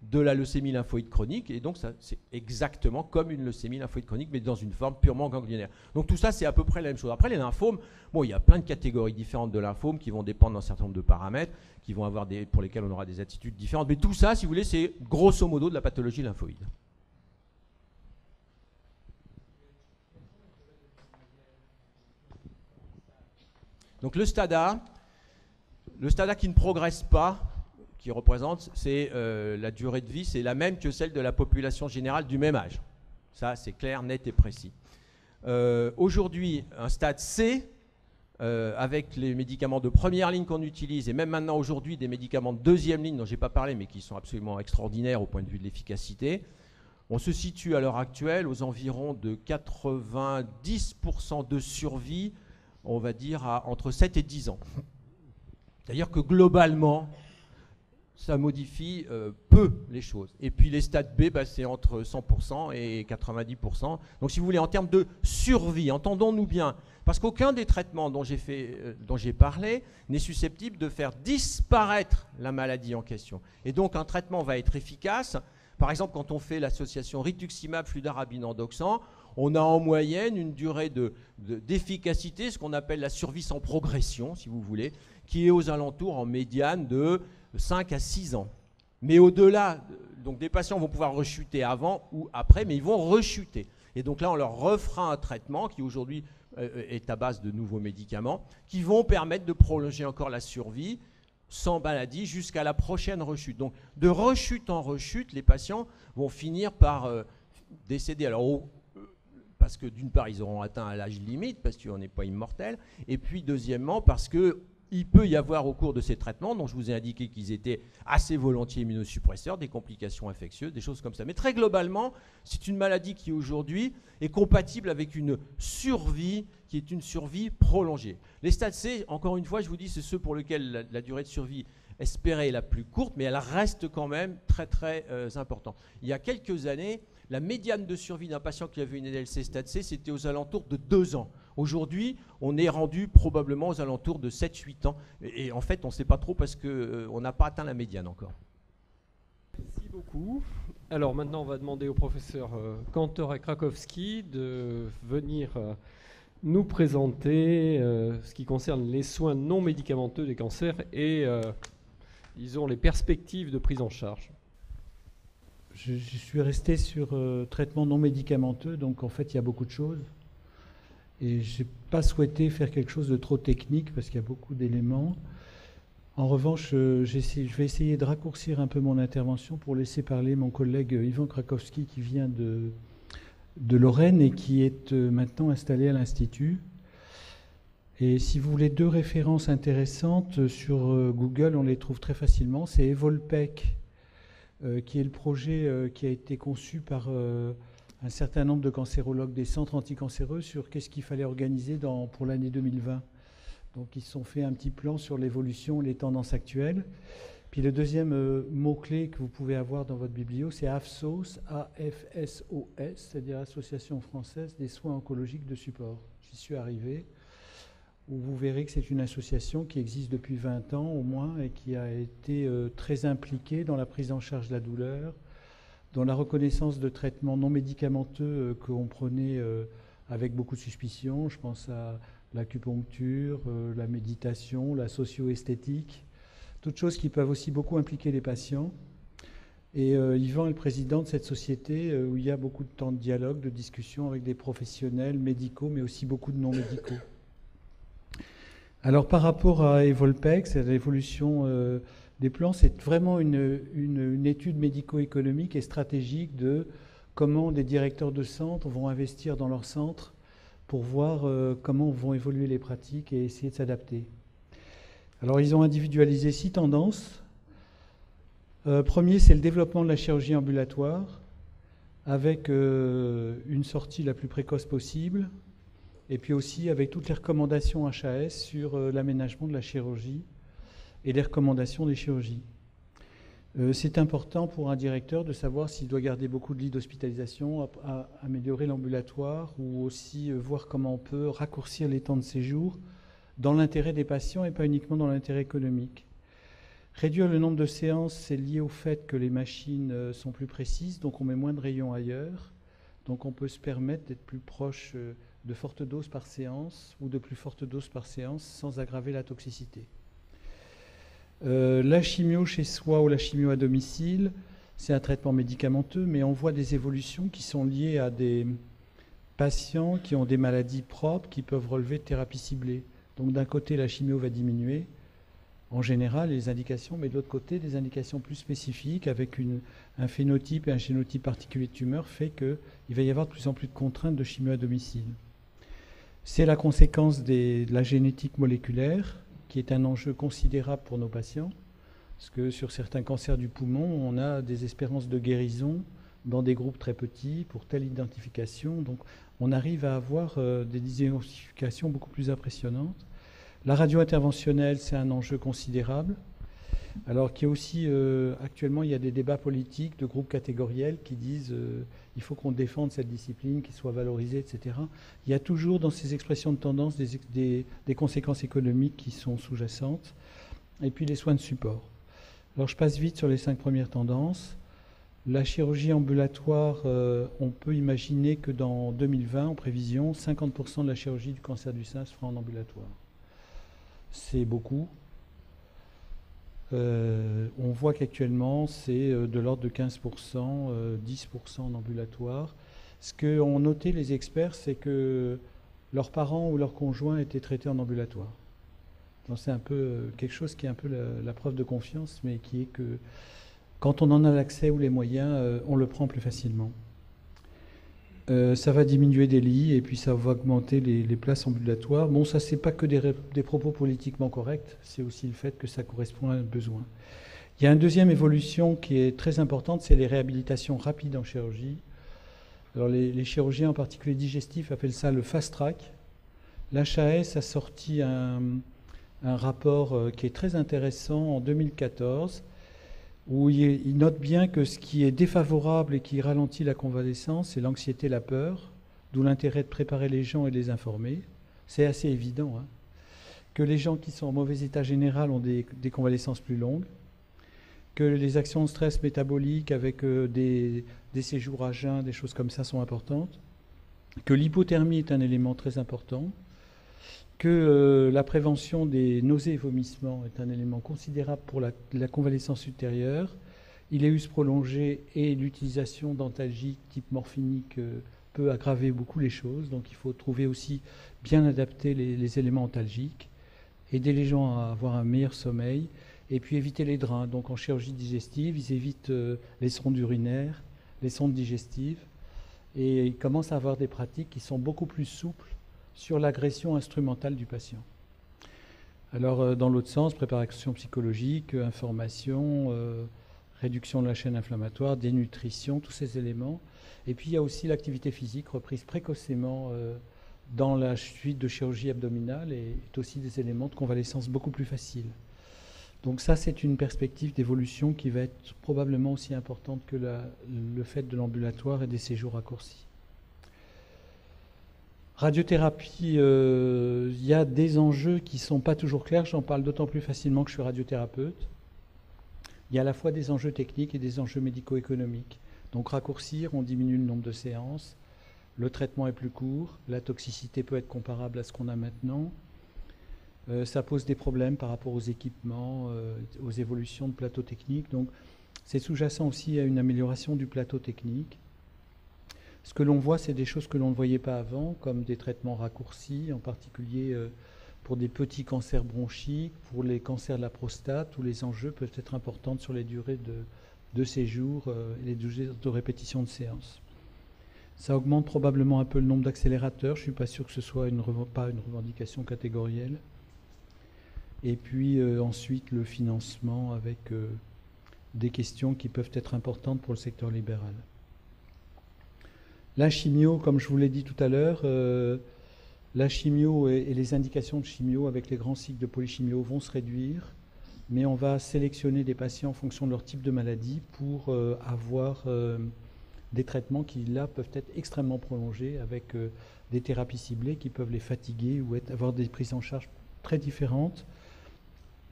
de la leucémie lymphoïde chronique, et donc c'est exactement comme une leucémie lymphoïde chronique, mais dans une forme purement ganglionnaire. Donc tout ça, c'est à peu près la même chose. Après, les lymphomes, bon, il y a plein de catégories différentes de lymphomes qui vont dépendre d'un certain nombre de paramètres, qui vont avoir pour lesquels on aura des attitudes différentes, mais tout ça, si vous voulez, c'est grosso modo de la pathologie lymphoïde. Donc le STADA qui ne progresse pas, qui représente, c'est la durée de vie, c'est la même que celle de la population générale du même âge. Ça, c'est clair, net et précis. Aujourd'hui, un stade C, avec les médicaments de première ligne qu'on utilise, et même maintenant aujourd'hui des médicaments de deuxième ligne dont je n'ai pas parlé, mais qui sont absolument extraordinaires au point de vue de l'efficacité, on se situe à l'heure actuelle aux environs de 90% de survie, on va dire, entre 7 et 10 ans. C'est-à-dire que globalement, ça modifie peu les choses. Et puis les stades B, c'est entre 100% et 90%. Donc si vous voulez, en termes de survie, entendons-nous bien, parce qu'aucun des traitements dont j'ai parlé n'est susceptible de faire disparaître la maladie en question. Et donc un traitement va être efficace. Par exemple, quand on fait l'association rituximab fludarabine endoxan, on a en moyenne une durée d'efficacité, ce qu'on appelle la survie sans progression, si vous voulez, qui est aux alentours en médiane de 5 à 6 ans. Mais au-delà, donc des patients vont pouvoir rechuter avant ou après, mais ils vont rechuter. Et donc là, on leur refera un traitement qui aujourd'hui est à base de nouveaux médicaments qui vont permettre de prolonger encore la survie sans maladie jusqu'à la prochaine rechute. Donc de rechute en rechute, les patients vont finir par décéder. Alors, parce que d'une part, ils auront atteint un âge limite, parce qu'on n'est pas immortel, et puis deuxièmement, parce qu'il peut y avoir au cours de ces traitements, dont je vous ai indiqué qu'ils étaient assez volontiers immunosuppresseurs, des complications infectieuses, des choses comme ça. Mais très globalement, c'est une maladie qui aujourd'hui est compatible avec une survie qui est une survie prolongée. Les stades C, encore une fois, je vous dis, c'est ceux pour lesquels la durée de survie espérée est la plus courte, mais elle reste quand même très très importante. Il y a quelques années, la médiane de survie d'un patient qui avait une LLC stade C, c'était aux alentours de 2 ans. Aujourd'hui, on est rendu probablement aux alentours de 7-8 ans. Et en fait, on ne sait pas trop parce qu'on n'a pas atteint la médiane encore. Merci beaucoup. Alors maintenant, on va demander au professeur Kantor et Krakowski de venir nous présenter ce qui concerne les soins non médicamenteux des cancers et, disons, les perspectives de prise en charge. Je suis resté sur traitement non médicamenteux, donc en fait il y a beaucoup de choses. Et je n'ai pas souhaité faire quelque chose de trop technique parce qu'il y a beaucoup d'éléments. En revanche, je vais essayer de raccourcir un peu mon intervention pour laisser parler mon collègue Ivan Krakowski qui vient de Lorraine et qui est maintenant installé à l'Institut. Et si vous voulez 2 références intéressantes sur Google, on les trouve très facilement. C'est Evolpec, qui est le projet qui a été conçu par un certain nombre de cancérologues des centres anticancéreux sur qu'est-ce qu'il fallait organiser pour l'année 2020. Donc ils se sont fait un petit plan sur l'évolution, les tendances actuelles. Puis le deuxième mot-clé que vous pouvez avoir dans votre biblio, c'est AFSOS, A-F-S-O-S, c'est-à-dire Association française des soins oncologiques de support. J'y suis arrivé, où vous verrez que c'est une association qui existe depuis 20 ans au moins et qui a été très impliquée dans la prise en charge de la douleur, dans la reconnaissance de traitements non médicamenteux qu'on prenait avec beaucoup de suspicion. Je pense à l'acupuncture, la méditation, la socio-esthétique, toutes choses qui peuvent aussi beaucoup impliquer les patients. Et Yvan est le président de cette société où il y a beaucoup de temps de dialogue, de discussion avec des professionnels médicaux, mais aussi beaucoup de non-médicaux. Alors par rapport à Evolpec, c'est l'évolution des plans, c'est vraiment une étude médico-économique et stratégique de comment des directeurs de centres vont investir dans leur centre pour voir comment vont évoluer les pratiques et essayer de s'adapter. Alors ils ont individualisé 6 tendances. Premier, c'est le développement de la chirurgie ambulatoire avec une sortie la plus précoce possible et puis aussi avec toutes les recommandations HAS sur l'aménagement de la chirurgie et les recommandations des chirurgies. C'est important pour un directeur de savoir s'il doit garder beaucoup de lits d'hospitalisation, à améliorer l'ambulatoire ou aussi voir comment on peut raccourcir les temps de séjour dans l'intérêt des patients et pas uniquement dans l'intérêt économique. Réduire le nombre de séances, c'est lié au fait que les machines sont plus précises, donc on met moins de rayons ailleurs. Donc on peut se permettre d'être plus proche de fortes doses par séance ou de plus fortes doses par séance sans aggraver la toxicité. La chimio chez soi ou la chimio à domicile, c'est un traitement médicamenteux, mais on voit des évolutions qui sont liées à des patients qui ont des maladies propres qui peuvent relever de thérapie ciblée. Donc d'un côté, la chimio va diminuer, en général, les indications, mais de l'autre côté, des indications plus spécifiques avec un phénotype et un génotype particulier de tumeur fait qu'il va y avoir de plus en plus de contraintes de chimio à domicile. C'est la conséquence de la génétique moléculaire, qui est un enjeu considérable pour nos patients, parce que sur certains cancers du poumon, on a des espérances de guérison dans des groupes très petits pour telle identification. Donc on arrive à avoir des identifications beaucoup plus impressionnantes. La radio interventionnelle, c'est un enjeu considérable. Alors qu'il y a aussi, actuellement, il y a des débats politiques de groupes catégoriels qui disent il faut qu'on défende cette discipline, qu'il soit valorisé, etc. Il y a toujours dans ces expressions de tendance des conséquences économiques qui sont sous-jacentes. Et puis les soins de support. Alors je passe vite sur les 5 premières tendances. La chirurgie ambulatoire, on peut imaginer que dans 2020, en prévision, 50% de la chirurgie du cancer du sein se fera en ambulatoire. C'est beaucoup. On voit qu'actuellement, c'est de l'ordre de 15%, 10% en ambulatoire. Ce qu'ont noté les experts, c'est que leurs parents ou leurs conjoints étaient traités en ambulatoire. Donc c'est un peu quelque chose qui est un peu la preuve de confiance, mais qui est que quand on en a l'accès ou les moyens, on le prend plus facilement. Ça va diminuer des lits et puis ça va augmenter les places ambulatoires. Bon, ça, c'est pas que des propos politiquement corrects, c'est aussi le fait que ça correspond à un besoin. Il y a une deuxième évolution qui est très importante, c'est les réhabilitations rapides en chirurgie. Alors les chirurgiens, en particulier digestifs, appellent ça le fast track. L'HAS a sorti un rapport qui est très intéressant en 2014, où il note bien que ce qui est défavorable et qui ralentit la convalescence, c'est l'anxiété, la peur, d'où l'intérêt de préparer les gens et de les informer. C'est assez évident, hein, que les gens qui sont en mauvais état général ont des convalescences plus longues, que les actions de stress métabolique avec des séjours à jeun, des choses comme ça sont importantes, que l'hypothermie est un élément très important, que la prévention des nausées et vomissements est un élément considérable pour la convalescence ultérieure. Ileus prolongé et l'utilisation d'antalgiques type morphinique peut aggraver beaucoup les choses, donc il faut trouver aussi bien adapter les éléments antalgiques, aider les gens à avoir un meilleur sommeil, et puis éviter les drains. Donc en chirurgie digestive, ils évitent les sondes urinaires, les sondes digestives, et ils commencent à avoir des pratiques qui sont beaucoup plus souples sur l'agression instrumentale du patient. Alors dans l'autre sens, préparation psychologique, information, réduction de la chaîne inflammatoire, dénutrition, tous ces éléments. Et puis il y a aussi l'activité physique reprise précocement dans la suite de chirurgie abdominale et est aussi des éléments de convalescence beaucoup plus faciles. Donc ça, c'est une perspective d'évolution qui va être probablement aussi importante que le fait de l'ambulatoire et des séjours raccourcis. Radiothérapie, il y a des enjeux qui ne sont pas toujours clairs. J'en parle d'autant plus facilement que je suis radiothérapeute. Il y a à la fois des enjeux techniques et des enjeux médico-économiques. Donc raccourcir, on diminue le nombre de séances, le traitement est plus court, la toxicité peut être comparable à ce qu'on a maintenant. Ça pose des problèmes par rapport aux équipements, aux évolutions de plateau technique. Donc c'est sous-jacent aussi à une amélioration du plateau technique. Ce que l'on voit, c'est des choses que l'on ne voyait pas avant, comme des traitements raccourcis, en particulier pour des petits cancers bronchiques, pour les cancers de la prostate, où les enjeux peuvent être importants sur les durées de séjour et les durées de répétition de séances. Ça augmente probablement un peu le nombre d'accélérateurs. Je ne suis pas sûr que ce soit pas une revendication catégorielle. Et puis ensuite, le financement avec des questions qui peuvent être importantes pour le secteur libéral. La chimio, comme je vous l'ai dit tout à l'heure, la chimio et les indications de chimio avec les grands cycles de polychimio vont se réduire, mais on va sélectionner des patients en fonction de leur type de maladie pour avoir des traitements qui, là, peuvent être extrêmement prolongés avec des thérapies ciblées qui peuvent les fatiguer ou avoir des prises en charge très différentes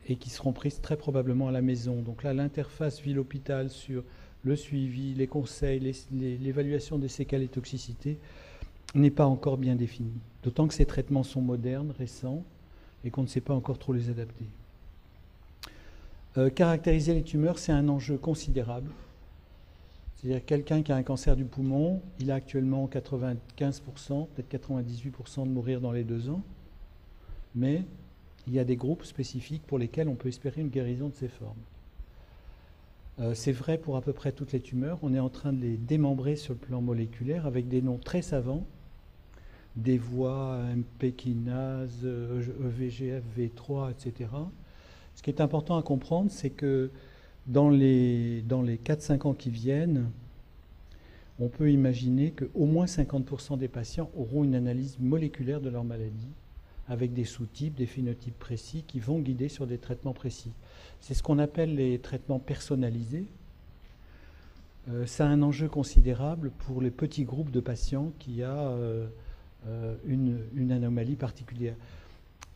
et qui seront prises très probablement à la maison. Donc là, l'interface ville-hôpital sur le suivi, les conseils, l'évaluation des séquelles et toxicités n'est pas encore bien définie. D'autant que ces traitements sont modernes, récents, et qu'on ne sait pas encore trop les adapter. Caractériser les tumeurs, c'est un enjeu considérable. C'est-à-dire quelqu'un qui a un cancer du poumon, il a actuellement 95%, peut-être 98% de mourir dans les 2 ans, mais il y a des groupes spécifiques pour lesquels on peut espérer une guérison de ces formes. C'est vrai pour à peu près toutes les tumeurs. On est en train de les démembrer sur le plan moléculaire avec des noms très savants, des voies MP kinase, EVGF, V3, etc. Ce qui est important à comprendre, c'est que dans les 4-5 ans qui viennent, on peut imaginer qu'au moins 50% des patients auront une analyse moléculaire de leur maladie, avec des sous-types, des phénotypes précis qui vont guider sur des traitements précis. C'est ce qu'on appelle les traitements personnalisés. Ça a un enjeu considérable pour les petits groupes de patients qui a une anomalie particulière.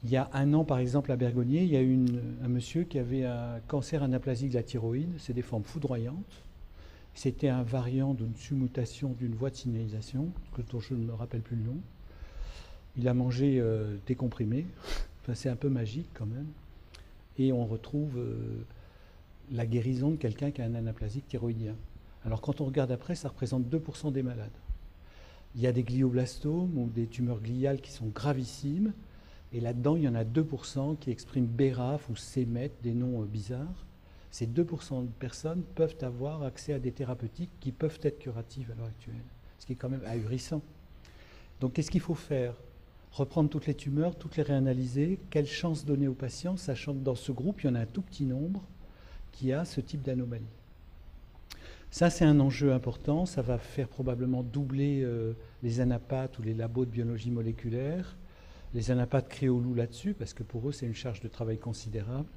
Il y a 1 an, par exemple, à Bergonié, il y a un monsieur qui avait un cancer anaplasique de la thyroïde. C'est des formes foudroyantes. C'était un variant d'une sous-mutation d'une voie de signalisation, dont je ne me rappelle plus le nom. Il a mangé des comprimés. Enfin, c'est un peu magique quand même. Et on retrouve la guérison de quelqu'un qui a un anaplasique thyroïdien. Alors quand on regarde après, ça représente 2% des malades. Il y a des glioblastomes ou des tumeurs gliales qui sont gravissimes, Et là-dedans, il y en a 2% qui expriment BRAF ou CMET, des noms bizarres. Ces 2% de personnes peuvent avoir accès à des thérapeutiques qui peuvent être curatives à l'heure actuelle, ce qui est quand même ahurissant. Donc qu'est-ce qu'il faut faire? Reprendre toutes les tumeurs, toutes les réanalyser. Quelle chance donner aux patients, sachant que dans ce groupe, il y en a un tout petit nombre qui a ce type d'anomalie. Ça, c'est un enjeu important. Ça va faire probablement doubler les anapathes ou les labos de biologie moléculaire. Les anapathes crient au loup là-dessus, parce que pour eux, c'est une charge de travail considérable.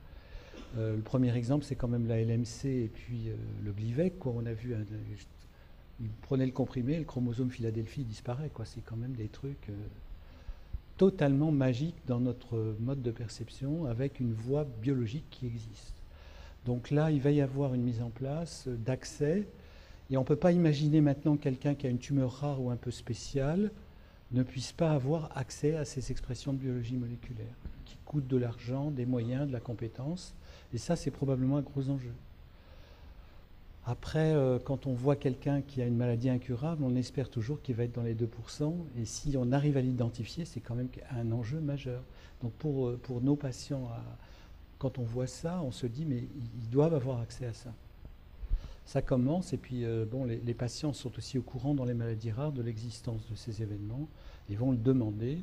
Le premier exemple, c'est quand même la LMC et puis le Glivec, quoi. On a vu, ils prenaient le comprimé, le chromosome Philadelphie disparaît, quoi. C'est quand même des trucs totalement magiques dans notre mode de perception, avec une voie biologique qui existe. Donc là, il va y avoir une mise en place d'accès, et on ne peut pas imaginer maintenant que quelqu'un qui a une tumeur rare ou un peu spéciale ne puisse pas avoir accès à ces expressions de biologie moléculaire, qui coûtent de l'argent, des moyens, de la compétence. Et ça, c'est probablement un gros enjeu. Après, quand on voit quelqu'un qui a une maladie incurable, on espère toujours qu'il va être dans les 2%. Et si on arrive à l'identifier, c'est quand même un enjeu majeur. Donc pour nos patients, quand on voit ça, on se dit, mais ils doivent avoir accès à ça. Ça commence, et puis bon, les patients sont aussi au courant dans les maladies rares de l'existence de ces événements. Ils vont le demander.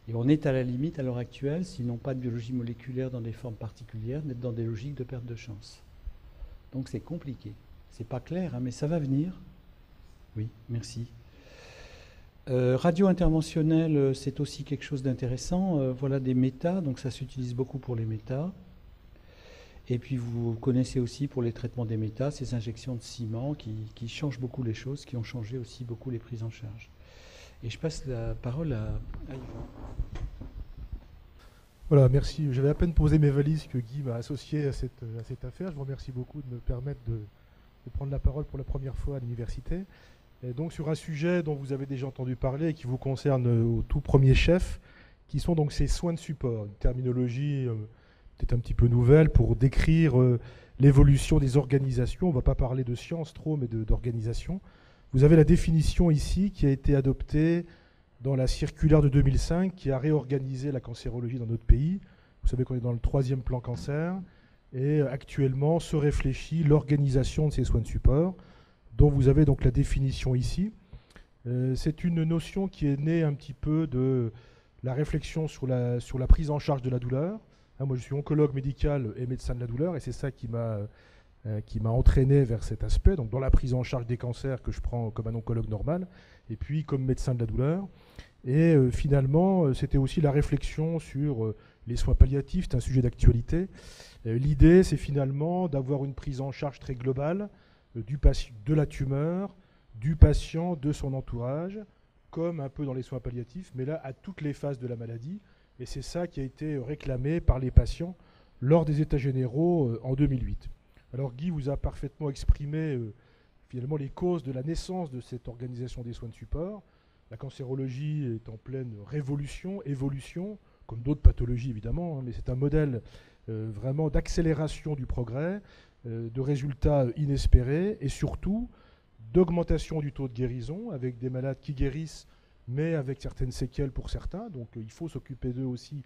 Et on est à la limite, à l'heure actuelle, s'ils n'ont pas de biologie moléculaire dans des formes particulières, d'être dans des logiques de perte de chance. Donc c'est compliqué. C'est pas clair, hein, mais ça va venir. Oui, merci. Radio interventionnelle, c'est aussi quelque chose d'intéressant. Voilà des métas, donc ça s'utilise beaucoup pour les métas. Et puis vous connaissez aussi pour les traitements des métas, ces injections de ciment qui changent beaucoup les choses, qui ont changé aussi beaucoup les prises en charge. Et je passe la parole à Yvan. Voilà, merci. J'avais à peine posé mes valises que Guy m'a associé à cette affaire. Je vous remercie beaucoup de me permettre de prendre la parole pour la première fois à l'université. Et donc sur un sujet dont vous avez déjà entendu parler et qui vous concerne au tout premier chef, qui sont donc ces soins de support, une terminologie peut-être un petit peu nouvelle pour décrire l'évolution des organisations. On ne va pas parler de science trop, mais d'organisation. Vous avez la définition ici qui a été adoptée dans la circulaire de 2005 qui a réorganisé la cancérologie dans notre pays. Vous savez qu'on est dans le 3e plan cancer et actuellement se réfléchit l'organisation de ces soins de support dont vous avez donc la définition ici. C'est une notion qui est née un petit peu de la réflexion sur la prise en charge de la douleur. Moi je suis oncologue médical et médecin de la douleur et c'est ça qui m'a entraîné vers cet aspect, donc dans la prise en charge des cancers que je prends comme un oncologue normal, et puis comme médecin de la douleur. Et finalement, c'était aussi la réflexion sur les soins palliatifs, c'est un sujet d'actualité. L'idée, c'est finalement d'avoir une prise en charge très globale de la tumeur, du patient, de son entourage, comme un peu dans les soins palliatifs, mais là, à toutes les phases de la maladie. Et c'est ça qui a été réclamé par les patients lors des États généraux en 2008. Alors Guy vous a parfaitement exprimé finalement les causes de la naissance de cette organisation des soins de support. La cancérologie est en pleine révolution, évolution, comme d'autres pathologies évidemment, hein, mais c'est un modèle vraiment d'accélération du progrès, de résultats inespérés et surtout d'augmentation du taux de guérison avec des malades qui guérissent mais avec certaines séquelles pour certains, donc il faut s'occuper d'eux aussi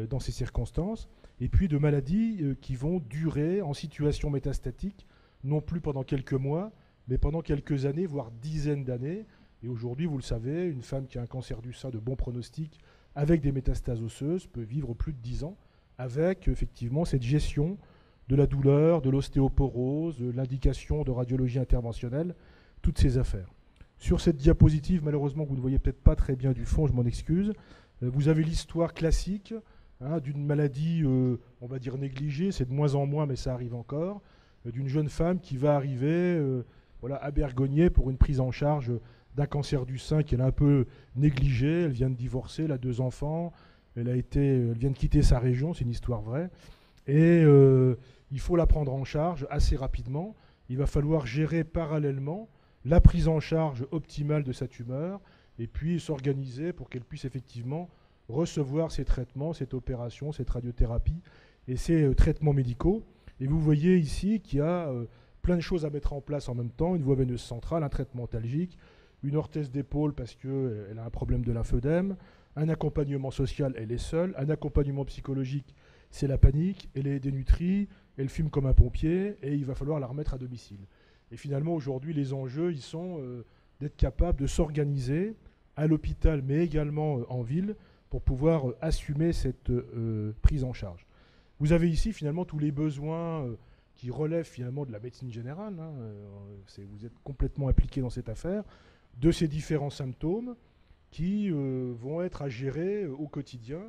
dans ces circonstances, et puis de maladies qui vont durer en situation métastatique, non plus pendant quelques mois, mais pendant quelques années, voire dizaines d'années. Et aujourd'hui, vous le savez, une femme qui a un cancer du sein de bon pronostic, avec des métastases osseuses, peut vivre plus de 10 ans, avec effectivement cette gestion de la douleur, de l'ostéoporose, de l'indication de radiologie interventionnelle, toutes ces affaires. Sur cette diapositive, malheureusement, vous ne voyez peut-être pas très bien du fond, je m'en excuse, vous avez l'histoire classique, d'une maladie, on va dire négligée, c'est de moins en moins, mais ça arrive encore, d'une jeune femme qui va arriver à Bergognier pour une prise en charge d'un cancer du sein qu'elle a un peu négligé. Elle vient de divorcer, elle a 2 enfants, elle vient de quitter sa région, c'est une histoire vraie, et il faut la prendre en charge assez rapidement. Il va falloir gérer parallèlement la prise en charge optimale de sa tumeur et puis s'organiser pour qu'elle puisse effectivement recevoir ces traitements, cette opération, cette radiothérapie et ces traitements médicaux. Et vous voyez ici qu'il y a plein de choses à mettre en place en même temps, une voie veineuse centrale, un traitement antalgique, une orthèse d'épaule parce qu'elle a un problème de lymphœdème, Un accompagnement social, elle est seule. Un accompagnement psychologique, c'est la panique, elle est dénutrie, elle fume comme un pompier, et il va falloir la remettre à domicile. Et finalement, aujourd'hui, les enjeux, ils sont d'être capable de s'organiser à l'hôpital, mais également en ville, pour pouvoir assumer cette prise en charge. Vous avez ici, finalement, tous les besoins qui relèvent, finalement, de la médecine générale. Hein, vous êtes complètement impliqué dans cette affaire, de ces différents symptômes qui vont être à gérer au quotidien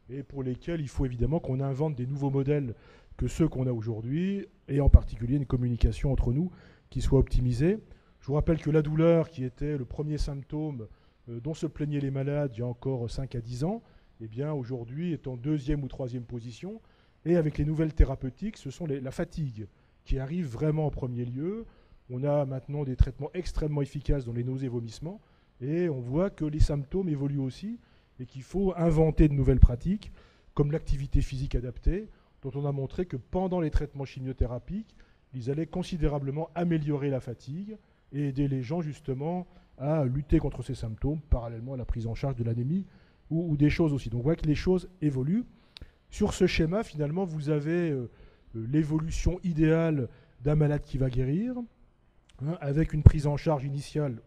et pour lesquels il faut évidemment qu'on invente des nouveaux modèles que ceux qu'on a aujourd'hui, et en particulier une communication entre nous qui soit optimisée. Je vous rappelle que la douleur, qui était le premier symptôme dont se plaignaient les malades il y a encore 5 à 10 ans, eh bien aujourd'hui est en 2e ou 3e position. Et avec les nouvelles thérapeutiques, ce sont la fatigue qui arrive vraiment en premier lieu. On a maintenant des traitements extrêmement efficaces dans les nausées et vomissements, et on voit que les symptômes évoluent aussi et qu'il faut inventer de nouvelles pratiques, comme l'activité physique adaptée, dont on a montré que pendant les traitements chimiothérapiques, ils allaient considérablement améliorer la fatigue et aider les gens justement à lutter contre ces symptômes, parallèlement à la prise en charge de l'anémie ou des choses aussi. Donc on voit que les choses évoluent. Sur ce schéma, finalement, vous avez l'évolution idéale d'un malade qui va guérir, hein, avec une prise en charge initiale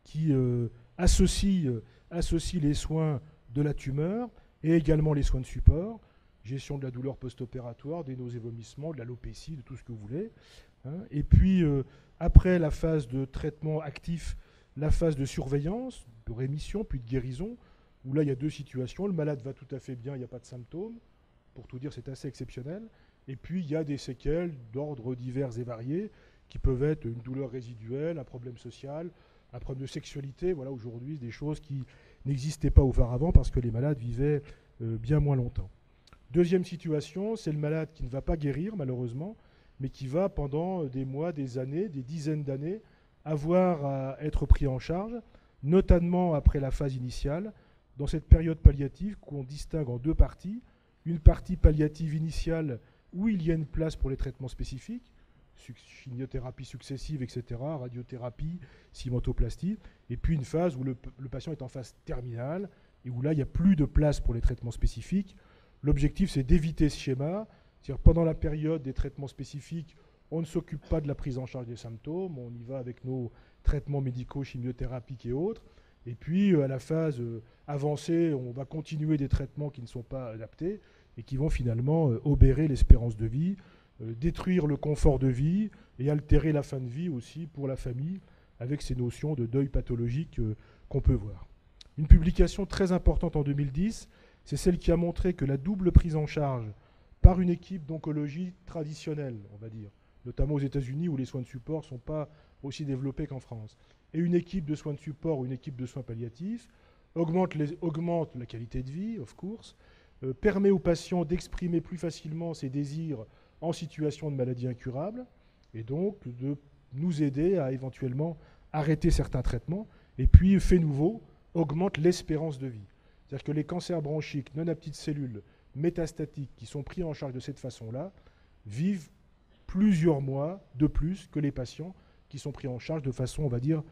qui associe les soins de la tumeur et également les soins de support, gestion de la douleur post-opératoire, des nausées, vomissements, de l'alopécie, de tout ce que vous voulez. Hein. Et puis, après la phase de traitement actif, la phase de surveillance, de rémission, puis de guérison, où là, il y a 2 situations. Le malade va tout à fait bien, il n'y a pas de symptômes. Pour tout dire, c'est assez exceptionnel. Et puis, il y a des séquelles d'ordre divers et variés, qui peuvent être une douleur résiduelle, un problème social, un problème de sexualité. Voilà, aujourd'hui, des choses qui n'existaient pas auparavant parce que les malades vivaient bien moins longtemps. Deuxième situation, c'est le malade qui ne va pas guérir, malheureusement, mais qui va, pendant des mois, des années, des dizaines d'années, avoir à être pris en charge, notamment après la phase initiale, dans cette période palliative qu'on distingue en 2 parties. Une partie palliative initiale où il y a une place pour les traitements spécifiques, chimiothérapie successive, etc., radiothérapie, cimentoplastie, et puis une phase où le patient est en phase terminale et où là, il n'y a plus de place pour les traitements spécifiques. L'objectif, c'est d'éviter ce schéma. C'est-à-dire, pendant la période des traitements spécifiques, on ne s'occupe pas de la prise en charge des symptômes, on y va avec nos traitements médicaux, chimiothérapiques et autres. Et puis, à la phase avancée, on va continuer des traitements qui ne sont pas adaptés et qui vont finalement obérer l'espérance de vie, détruire le confort de vie et altérer la fin de vie aussi pour la famille, avec ces notions de deuil pathologique qu'on peut voir. Une publication très importante en 2010, c'est celle qui a montré que la double prise en charge par une équipe d'oncologie traditionnelle, on va dire, notamment aux États-Unis où les soins de support ne sont pas aussi développés qu'en France, et une équipe de soins de support ou une équipe de soins palliatifs, augmente la qualité de vie, of course, permet aux patients d'exprimer plus facilement ses désirs en situation de maladie incurable, et donc de nous aider à éventuellement arrêter certains traitements, et puis, fait nouveau, augmente l'espérance de vie. C'est-à-dire que les cancers bronchiques non à petites cellules métastatiques qui sont pris en charge de cette façon-là vivent plusieurs mois de plus que les patients qui sont pris en charge de façon, on va dire,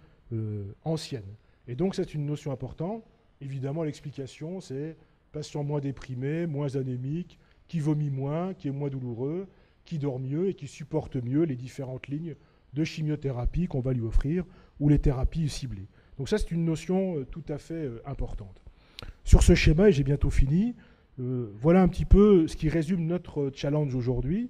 ancienne. Et donc c'est une notion importante. Évidemment, l'explication, c'est patient moins déprimé, moins anémique, qui vomit moins, qui est moins douloureux, qui dort mieux et qui supporte mieux les différentes lignes de chimiothérapie qu'on va lui offrir ou les thérapies ciblées. Donc ça, c'est une notion tout à fait importante. Sur ce schéma, et j'ai bientôt fini, voilà un petit peu ce qui résume notre challenge aujourd'hui.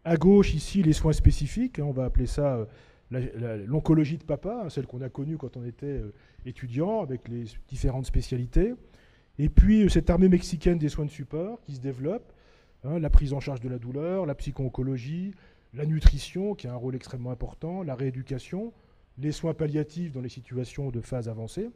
À gauche, ici, les soins spécifiques, hein, on va appeler ça l'oncologie de papa, hein, celle qu'on a connue quand on était étudiant, avec les différentes spécialités. Et puis, cette armée mexicaine des soins de support qui se développe, hein, la prise en charge de la douleur, la psycho-oncologie, la nutrition, qui a un rôle extrêmement important, la rééducation, les soins palliatifs dans les situations de phase avancée.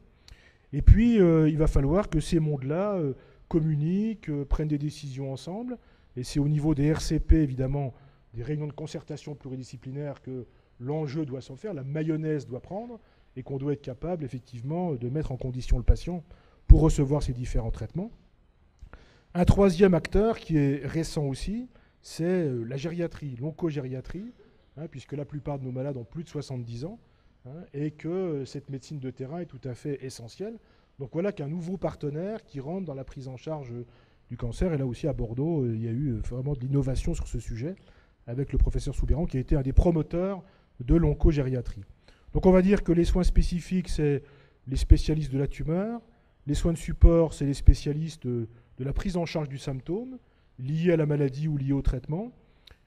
Et puis, il va falloir que ces mondes-là communiquent, prennent des décisions ensemble. Et c'est au niveau des RCP, évidemment, des réunions de concertation pluridisciplinaires que l'enjeu doit s'en faire, la mayonnaise doit prendre, et qu'on doit être capable, effectivement, de mettre en condition le patient pour recevoir ces différents traitements. Un troisième acteur qui est récent aussi, c'est la gériatrie, l'oncogériatrie, hein, puisque la plupart de nos malades ont plus de 70 ans. et que cette médecine de terrain est tout à fait essentielle. Donc voilà qu'un nouveau partenaire qui rentre dans la prise en charge du cancer. Et là aussi à Bordeaux, il y a eu vraiment de l'innovation sur ce sujet avec le professeur Soubeyran qui a été un des promoteurs de l'oncogériatrie. Donc on va dire que les soins spécifiques, c'est les spécialistes de la tumeur. Les soins de support, c'est les spécialistes de la prise en charge du symptôme lié à la maladie ou lié au traitement.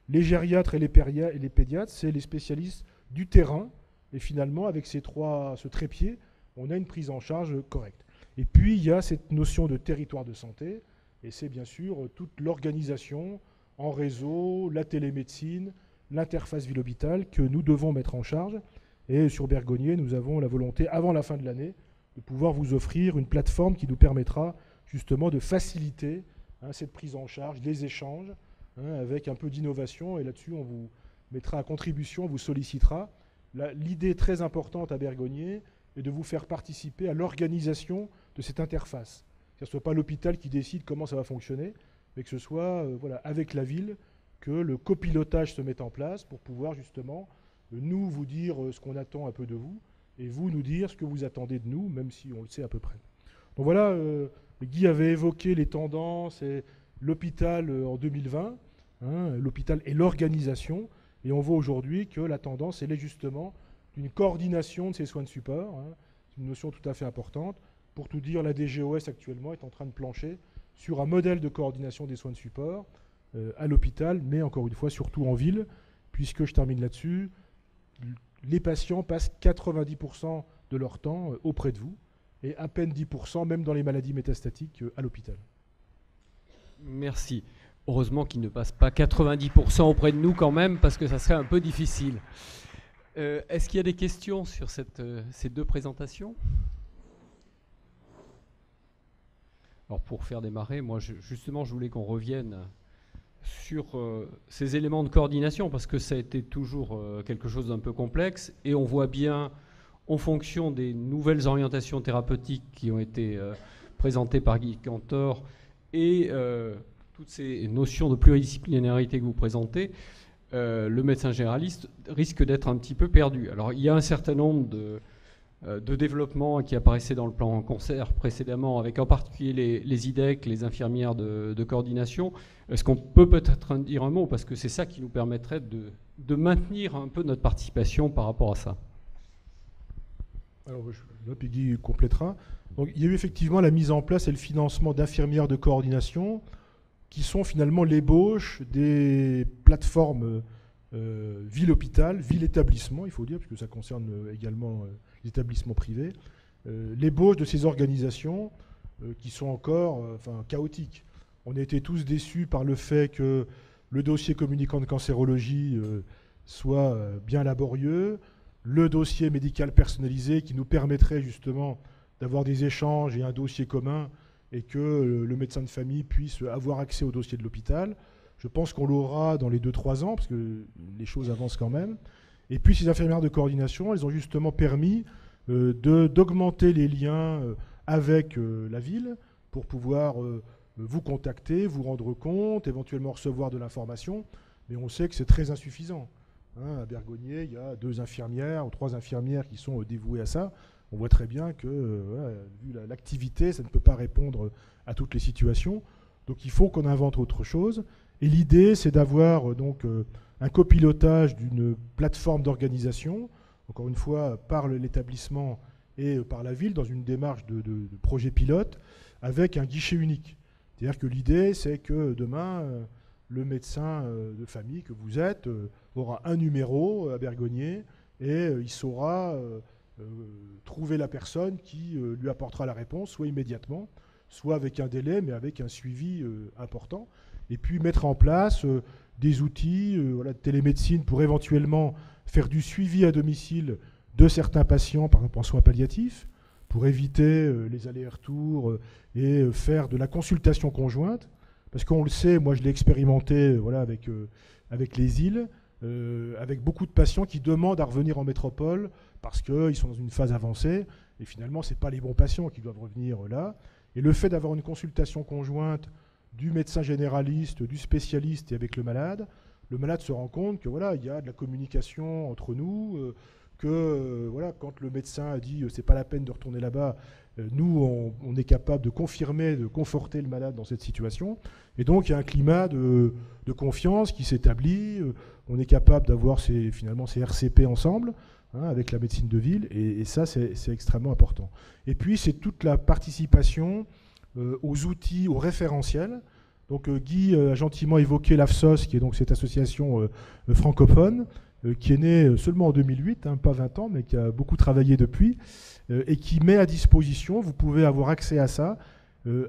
Les gériatres et les pédiatres, c'est les spécialistes du terrain. Et finalement, avec ce trépied, on a une prise en charge correcte. Et puis, il y a cette notion de territoire de santé. Et c'est bien sûr toute l'organisation en réseau, la télémédecine, l'interface ville-hôpital que nous devons mettre en charge. Et sur Bergonié, nous avons la volonté, avant la fin de l'année, de pouvoir vous offrir une plateforme qui nous permettra justement de faciliter cette prise en charge, les échanges, avec un peu d'innovation. Et là-dessus, on vous mettra à contribution, on vous sollicitera. L'idée très importante à Bergonié est de vous faire participer à l'organisation de cette interface. Que ce ne soit pas l'hôpital qui décide comment ça va fonctionner, mais que ce soit avec la ville que le copilotage se mette en place pour pouvoir justement nous vous dire ce qu'on attend un peu de vous et vous nous dire ce que vous attendez de nous, même si on le sait à peu près. Donc voilà, Guy avait évoqué les tendances et l'hôpital en 2020, l'hôpital et l'organisation, et on voit aujourd'hui que la tendance, elle est justement d'une coordination de ces soins de support. C'est une notion tout à fait importante. Pour tout dire, la DGOS actuellement est en train de plancher sur un modèle de coordination des soins de support à l'hôpital, mais encore une fois, surtout en ville, puisque je termine là-dessus, les patients passent 90% de leur temps auprès de vous, et à peine 10%, même dans les maladies métastatiques, à l'hôpital. Merci. Heureusement qu'ils ne passent pas 90% auprès de nous quand même, parce que ça serait un peu difficile. Est-ce qu'il y a des questions sur ces deux présentations ? Alors pour faire démarrer, moi justement je voulais qu'on revienne sur ces éléments de coordination, parce que ça a été toujours quelque chose d'un peu complexe, et on voit bien, en fonction des nouvelles orientations thérapeutiques qui ont été présentées par Guy Cantor, et toutes ces notions de pluridisciplinarité que vous présentez, le médecin généraliste risque d'être un petit peu perdu. Alors il y a un certain nombre de développements qui apparaissaient dans le plan cancer précédemment, avec en particulier les IDEC, les infirmières de coordination. Est-ce qu'on peut peut-être dire un mot, parce que c'est ça qui nous permettrait de maintenir un peu notre participation par rapport à ça. Alors, puis Guy complétera. Donc, il y a eu effectivement la mise en place et le financement d'infirmières de coordination qui sont finalement l'ébauche des plateformes ville-hôpital, ville-établissement, il faut dire, puisque ça concerne également les établissements privés, l'ébauche de ces organisations qui sont encore chaotiques. On a été tous déçus par le fait que le dossier communicant de cancérologie soit bien laborieux, le dossier médical personnalisé qui nous permettrait justement d'avoir des échanges et un dossier commun, et que le médecin de famille puisse avoir accès au dossier de l'hôpital. Je pense qu'on l'aura dans les 2-3 ans, parce que les choses avancent quand même. Et puis ces infirmières de coordination, elles ont justement permis d'augmenter les liens avec la ville pour pouvoir vous contacter, vous rendre compte, éventuellement recevoir de l'information. Mais on sait que c'est très insuffisant. À Bergonié, il y a 2 infirmières ou 3 infirmières qui sont dévouées à ça. On voit très bien que, vu l'activité, ça ne peut pas répondre à toutes les situations. Donc il faut qu'on invente autre chose. Et l'idée, c'est d'avoir donc un copilotage d'une plateforme d'organisation, encore une fois, par l'établissement et par la ville, dans une démarche de projet pilote, avec un guichet unique. C'est-à-dire que l'idée, c'est que demain, le médecin de famille que vous êtes aura un numéro à Bergonié, et il saura trouver la personne qui lui apportera la réponse, soit immédiatement, soit avec un délai, mais avec un suivi important. Et puis mettre en place des outils de télémédecine pour éventuellement faire du suivi à domicile de certains patients, par exemple en soins palliatifs, pour éviter les allers-retours et faire de la consultation conjointe. Parce qu'on le sait, moi je l'ai expérimenté avec les îles, avec beaucoup de patients qui demandent à revenir en métropole parce qu'ils sont dans une phase avancée, et finalement, ce n'est pas les bons patients qui doivent revenir là. Et le fait d'avoir une consultation conjointe du médecin généraliste, du spécialiste et avec le malade se rend compte que il y a de la communication entre nous, que voilà, quand le médecin a dit c'est pas la peine de retourner là-bas, nous on est capable de confirmer, de conforter le malade dans cette situation. Et donc il y a un climat de confiance qui s'établit. On est capable d'avoir finalement ces RCP ensemble, hein, avec la médecine de ville, et ça c'est extrêmement important. Et puis c'est toute la participation aux outils, aux référentiels. Donc Guy a gentiment évoqué l'AFSOS, qui est donc cette association francophone, qui est née seulement en 2008, hein, pas 20 ans, mais qui a beaucoup travaillé depuis, et qui met à disposition, vous pouvez avoir accès à ça,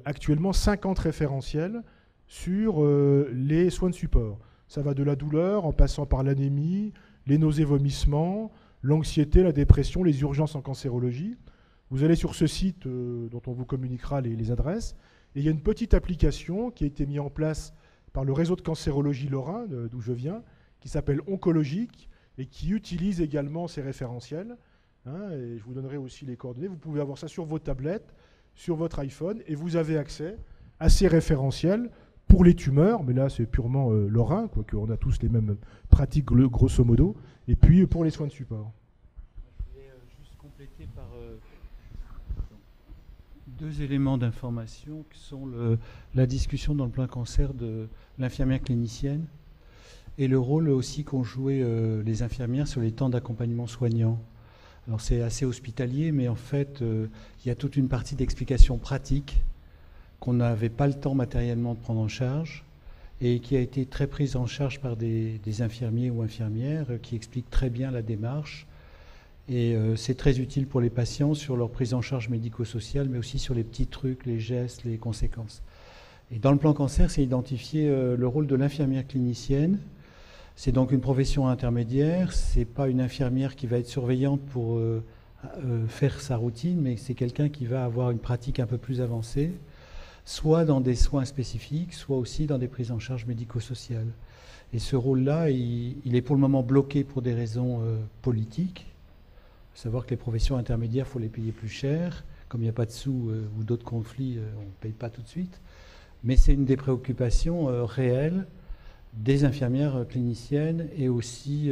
actuellement 50 référentiels sur les soins de support. Ça va de la douleur, en passant par l'anémie, les nausées, vomissements, l'anxiété, la dépression, les urgences en cancérologie. Vous allez sur ce site dont on vous communiquera les adresses, et il y a une petite application qui a été mise en place par le réseau de cancérologie lorrain, d'où je viens, qui s'appelle Oncologique, et qui utilise également ces référentiels. Hein, et je vous donnerai aussi les coordonnées. Vous pouvez avoir ça sur vos tablettes, sur votre iPhone, et vous avez accès à ces référentiels pour les tumeurs, mais là c'est purement lorrain, quoique on a tous les mêmes pratiques grosso modo, et puis pour les soins de support. Je voulais juste compléter par deux éléments d'information qui sont la discussion dans le plan cancer de l'infirmière clinicienne et le rôle aussi qu'ont joué les infirmières sur les temps d'accompagnement soignant. Alors c'est assez hospitalier, mais en fait il y a toute une partie d'explication pratique qu'on n'avait pas le temps matériellement de prendre en charge et qui a été très prise en charge par des infirmiers ou infirmières qui expliquent très bien la démarche. Et c'est très utile pour les patients sur leur prise en charge médico-sociale, mais aussi sur les petits trucs, les gestes, les conséquences. Et dans le plan cancer, c'est identifier le rôle de l'infirmière clinicienne. C'est donc une profession intermédiaire. C'est pas une infirmière qui va être surveillante pour faire sa routine, mais c'est quelqu'un qui va avoir une pratique un peu plus avancée, soit dans des soins spécifiques, soit aussi dans des prises en charge médico-sociales. Et ce rôle-là, il est pour le moment bloqué pour des raisons politiques. Il faut savoir que les professions intermédiaires, il faut les payer plus cher. Comme il n'y a pas de sous ou d'autres conflits, on ne paye pas tout de suite. Mais c'est une des préoccupations réelles des infirmières cliniciennes et aussi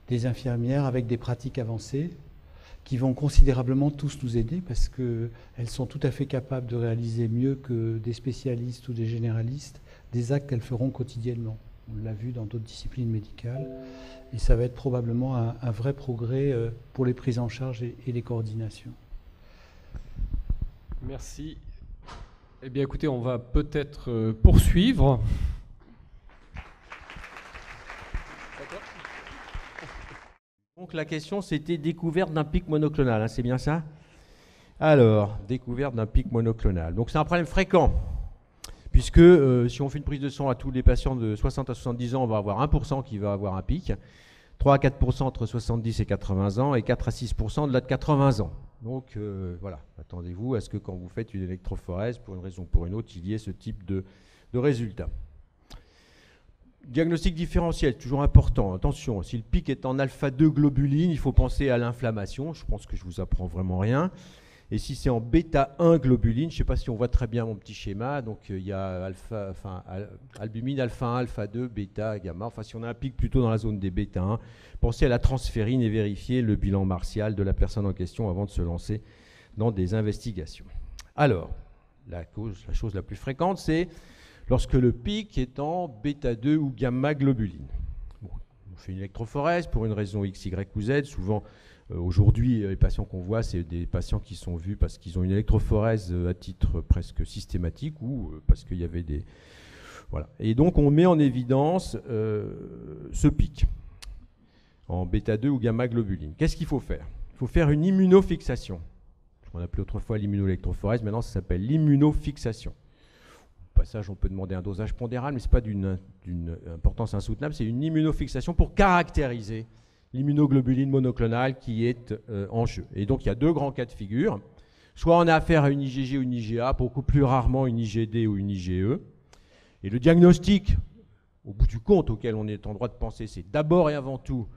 des infirmières avec des pratiques avancées qui vont considérablement tous nous aider parce qu'elles sont tout à fait capables de réaliser mieux que des spécialistes ou des généralistes des actes qu'elles feront quotidiennement. On l'a vu dans d'autres disciplines médicales. Et ça va être probablement un vrai progrès pour les prises en charge et les coordinations. Merci. Eh bien, écoutez, on va peut-être poursuivre. Donc la question, c'était découverte d'un pic monoclonal, hein, c'est bien ça? Alors, découverte d'un pic monoclonal. Donc c'est un problème fréquent, puisque si on fait une prise de sang à tous les patients de 60 à 70 ans, on va avoir 1% qui va avoir un pic, 3 à 4% entre 70 et 80 ans, et 4 à 6% au-delà de 80 ans. Donc voilà, attendez-vous à ce que quand vous faites une électrophorèse, pour une raison ou pour une autre, il y ait ce type de résultat. Diagnostic différentiel, toujours important. Attention, si le pic est en alpha-2 globuline, il faut penser à l'inflammation. Je pense que je vous apprends vraiment rien. Et si c'est en bêta-1 globuline, je ne sais pas si on voit très bien mon petit schéma. Donc il y a albumine, alpha-1, alpha-2, bêta, gamma. Enfin, si on a un pic plutôt dans la zone des bêta-1, pensez à la transférine et vérifiez le bilan martial de la personne en question avant de se lancer dans des investigations. Alors, la chose la plus fréquente, c'est lorsque le pic est en bêta-2 ou gamma-globuline. Bon, on fait une électrophorèse pour une raison X, Y ou Z. Souvent, aujourd'hui, les patients qu'on voit, c'est des patients qui sont vus parce qu'ils ont une électrophorèse à titre presque systématique ou parce qu'il y avait des... Voilà. Et donc, on met en évidence ce pic en bêta-2 ou gamma-globuline. Qu'est-ce qu'il faut faire? Il faut faire une immunofixation. On appelait autrefois l'immunoélectrophorèse, maintenant ça s'appelle l'immunofixation. Au passage, on peut demander un dosage pondéral, mais ce n'est pas d'une importance insoutenable, c'est une immunofixation pour caractériser l'immunoglobuline monoclonale qui est en jeu. Et donc, il y a deux grands cas de figure. Soit on a affaire à une IgG ou une IgA, beaucoup plus rarement une IgD ou une IgE. Et le diagnostic, au bout du compte, auquel on est en droit de penser, c'est d'abord et avant tout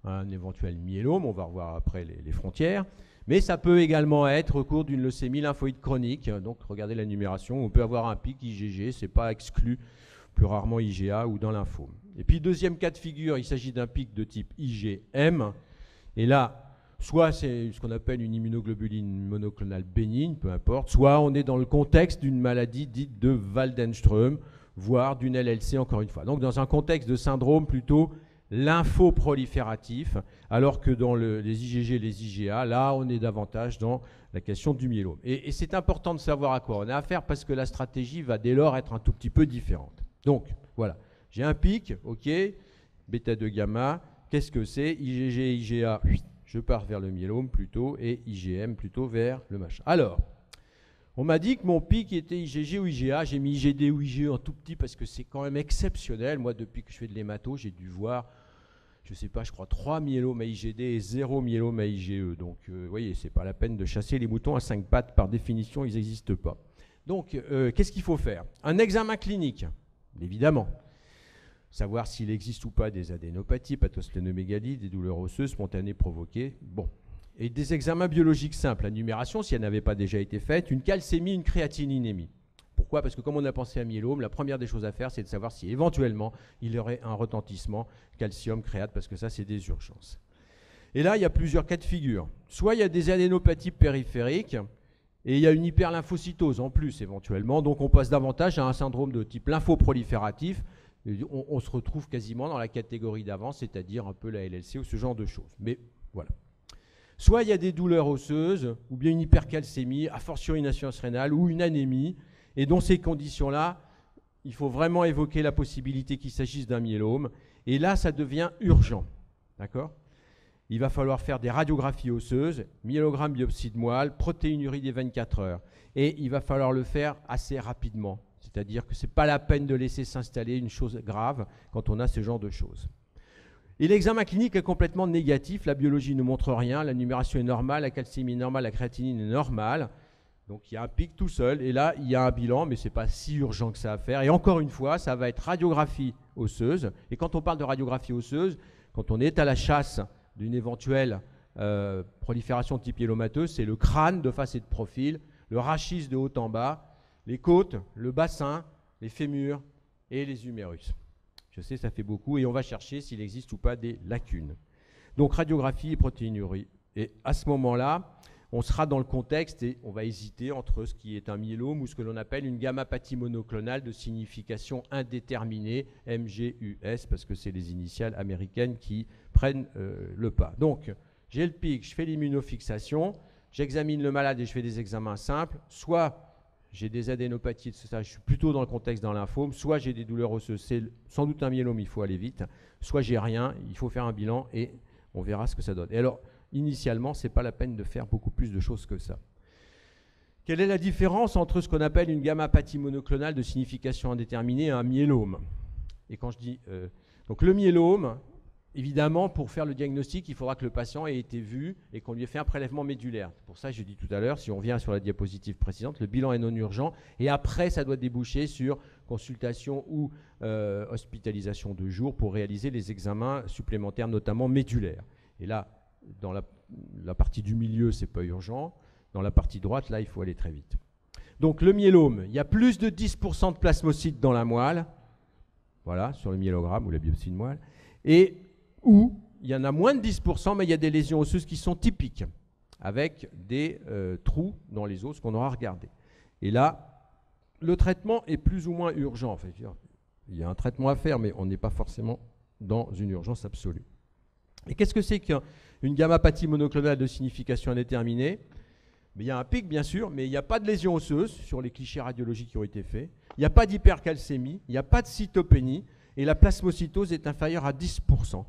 un éventuel myélome, on va revoir après les frontières. Mais ça peut également être au cours d'une leucémie lymphoïde chronique. Donc, regardez la numération. On peut avoir un pic IgG, ce n'est pas exclu, plus rarement IgA ou dans lymphome. Et puis, deuxième cas de figure, il s'agit d'un pic de type IgM. Et là, soit c'est ce qu'on appelle une immunoglobuline monoclonale bénigne, peu importe, soit on est dans le contexte d'une maladie dite de Waldenström, voire d'une LLC encore une fois. Donc dans un contexte de syndrome plutôt lymphoprolifératif, alors que dans les IgG et les IgA, là on est davantage dans la question du myélome. Et c'est important de savoir à quoi on a affaire parce que la stratégie va dès lors être un tout petit peu différente. Donc voilà, j'ai un pic, ok, bêta 2 gamma, qu'est-ce que c'est? IgG, IgA, je pars vers le myélome plutôt, et IgM plutôt vers le machin. Alors, on m'a dit que mon pic était IgG ou IgA, j'ai mis IgD ou IgE en tout petit parce que c'est quand même exceptionnel. Moi, depuis que je fais de l'hémato, j'ai dû voir, je ne sais pas, je crois 3 myélomes à IgD et 0 myélome à IgE. Donc, vous voyez, ce n'est pas la peine de chasser les moutons à 5 pattes. Par définition, ils n'existent pas. Donc, qu'est-ce qu'il faut faire? Un examen clinique, évidemment. Savoir s'il existe ou pas des adénopathies, pathosténomégalie, des douleurs osseuses spontanées provoquées. Bon. Et des examens biologiques simples, la numération, si elle n'avait pas déjà été faite, une calcémie, une créatininémie. Pourquoi? Parce que comme on a pensé à myélome, la première des choses à faire, c'est de savoir si éventuellement il y aurait un retentissement calcium, créate, parce que ça, c'est des urgences. Et là, il y a plusieurs cas de figure. Soit il y a des adénopathies périphériques, et il y a une hyperlymphocytose en plus, éventuellement. Donc on passe davantage à un syndrome de type lymphoprolifératif. On se retrouve quasiment dans la catégorie d'avant, c'est-à-dire un peu la LLC ou ce genre de choses. Mais voilà. Soit il y a des douleurs osseuses, ou bien une hypercalcémie, a fortiori une insuffisance rénale, ou une anémie. Et dans ces conditions-là, il faut vraiment évoquer la possibilité qu'il s'agisse d'un myélome. Et là, ça devient urgent. D'accord ? Il va falloir faire des radiographies osseuses, myélogramme biopsie de moelle, protéinurie des 24 heures. Et il va falloir le faire assez rapidement. C'est-à-dire que ce n'est pas la peine de laisser s'installer une chose grave quand on a ce genre de choses. Et l'examen clinique est complètement négatif, la biologie ne montre rien, la numération est normale, la calcémie est normale, la créatinine est normale. Donc il y a un pic tout seul, et là il y a un bilan, mais ce n'est pas si urgent que ça à faire. Et encore une fois, ça va être radiographie osseuse. Et quand on parle de radiographie osseuse, quand on est à la chasse d'une éventuelle prolifération de type myélomateuse, c'est le crâne de face et de profil, le rachis de haut en bas, les côtes, le bassin, les fémurs et les humérus. Je sais, ça fait beaucoup, et on va chercher s'il existe ou pas des lacunes. Donc radiographie et protéinurie. Et à ce moment-là, on sera dans le contexte et on va hésiter entre ce qui est un myélome ou ce que l'on appelle une gammapathie monoclonale de signification indéterminée, MGUS, parce que c'est les initiales américaines qui prennent le pas. Donc, j'ai le pic, je fais l'immunofixation, j'examine le malade et je fais des examens simples, soit j'ai des adénopathies, je suis plutôt dans le contexte d'un lymphome, soit j'ai des douleurs osseuses, c'est sans doute un myélome, il faut aller vite, soit j'ai rien, il faut faire un bilan et on verra ce que ça donne. Et alors, initialement, ce n'est pas la peine de faire beaucoup plus de choses que ça. Quelle est la différence entre ce qu'on appelle une gammapathie monoclonale de signification indéterminée et un myélome? Et quand je dis... donc le myélome, évidemment, pour faire le diagnostic, il faudra que le patient ait été vu et qu'on lui ait fait un prélèvement médulaire. Pour ça, j'ai dit tout à l'heure, si on revient sur la diapositive précédente, le bilan est non urgent et après, ça doit déboucher sur consultation ou hospitalisation de jour pour réaliser les examens supplémentaires, notamment médulaires. Et là, dans la partie du milieu, ce n'est pas urgent. Dans la partie droite, là, il faut aller très vite. Donc le myélome, il y a plus de 10% de plasmocytes dans la moelle, voilà, sur le myélogramme ou la biopsie de moelle, et où il y en a moins de 10%, mais il y a des lésions osseuses qui sont typiques, avec des trous dans les os qu'on aura regardé. Et là, le traitement est plus ou moins urgent. En fait. Il y a un traitement à faire, mais on n'est pas forcément dans une urgence absolue. Et qu'est-ce que c'est qu'une gammapathie monoclonale de signification indéterminée? Il y a un pic, bien sûr, mais il n'y a pas de lésion osseuse sur les clichés radiologiques qui ont été faits. Il n'y a pas d'hypercalcémie, il n'y a pas de cytopénie, et la plasmocytose est inférieure à 10%.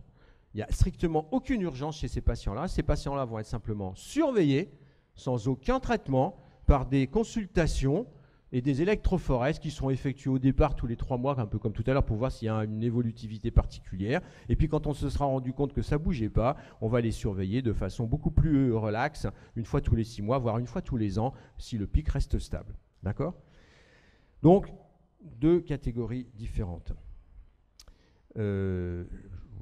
Il n'y a strictement aucune urgence chez ces patients-là. Ces patients-là vont être simplement surveillés, sans aucun traitement, par des consultations et des électrophorèses qui sont effectuées au départ tous les 3 mois, un peu comme tout à l'heure, pour voir s'il y a une évolutivité particulière. Et puis quand on se sera rendu compte que ça ne bougeait pas, on va les surveiller de façon beaucoup plus relaxe, une fois tous les 6 mois, voire une fois tous les ans, si le pic reste stable. D'accord ? Donc, 2 catégories différentes.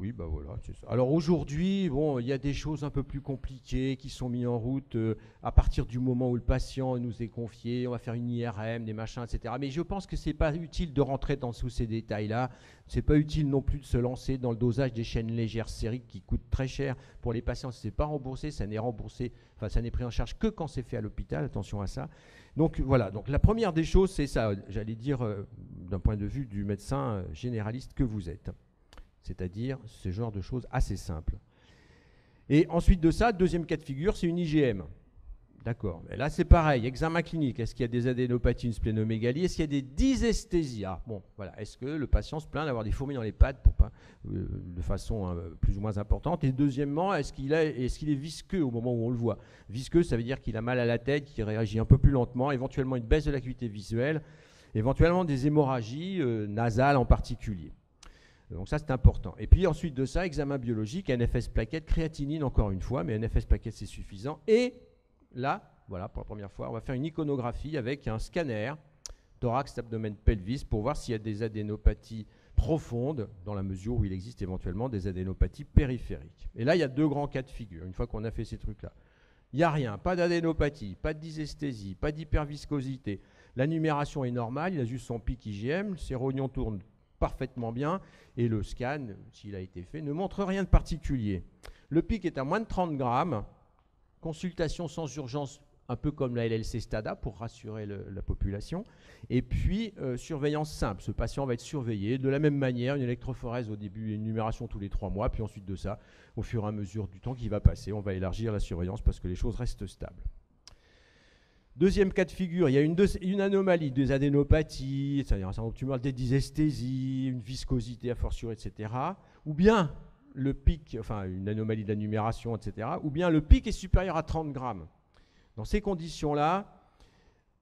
Oui, bah voilà, c'est ça. Alors aujourd'hui, bon, il y a des choses un peu plus compliquées qui sont mises en route à partir du moment où le patient nous est confié, on va faire une IRM, des machins, etc. Mais je pense que c'est pas utile de rentrer dans tous ces détails-là. C'est pas utile non plus de se lancer dans le dosage des chaînes légères sériques qui coûtent très cher pour les patients. C'est pas remboursé, ça n'est remboursé, enfin ça n'est pris en charge que quand c'est fait à l'hôpital. Attention à ça. Donc voilà. Donc la première des choses, c'est ça. J'allais dire d'un point de vue du médecin généraliste que vous êtes. C'est-à-dire ce genre de choses assez simples. Et ensuite de ça, deuxième cas de figure, c'est une IgM. D'accord. Et là, c'est pareil. Examen clinique. Est-ce qu'il y a des adénopathies, une splénomégalie? Est-ce qu'il y a des dysesthésies? Bon, voilà. Est-ce que le patient se plaint d'avoir des fourmis dans les pattes de façon plus ou moins importante? Et deuxièmement, est-ce qu'il est visqueux au moment où on le voit? Visqueux, ça veut dire qu'il a mal à la tête, qu'il réagit un peu plus lentement, éventuellement une baisse de l'acuité visuelle, éventuellement des hémorragies nasales en particulier. Donc ça, c'est important. Et puis ensuite de ça, examen biologique, NFS plaquette, créatinine encore une fois, mais NFS plaquette, c'est suffisant. Et là, voilà, pour la première fois, on va faire une iconographie avec un scanner, thorax, abdomen, pelvis, pour voir s'il y a des adénopathies profondes, dans la mesure où il existe éventuellement des adénopathies périphériques. Et là, il y a deux grands cas de figure, une fois qu'on a fait ces trucs-là. Il n'y a rien, pas d'adénopathie, pas de dysesthésie, pas d'hyperviscosité. La numération est normale, il a juste son pic IgM, ses rognons tournent parfaitement bien, et le scan, s'il a été fait, ne montre rien de particulier. Le pic est à moins de 30 grammes, consultation sans urgence, un peu comme la LLC STADA pour rassurer la population, et puis surveillance simple, ce patient va être surveillé de la même manière, une électrophorèse au début, une numération tous les 3 mois, puis ensuite de ça, au fur et à mesure du temps qui va passer, on va élargir la surveillance parce que les choses restent stables. Deuxième cas de figure, il y a une anomalie, des adénopathies, c'est-à-dire un syndrome tumoral, des dysesthésies, une viscosité a fortiori, etc. Ou bien le pic, enfin une anomalie de la numération, etc. Ou bien le pic est supérieur à 30 grammes. Dans ces conditions-là,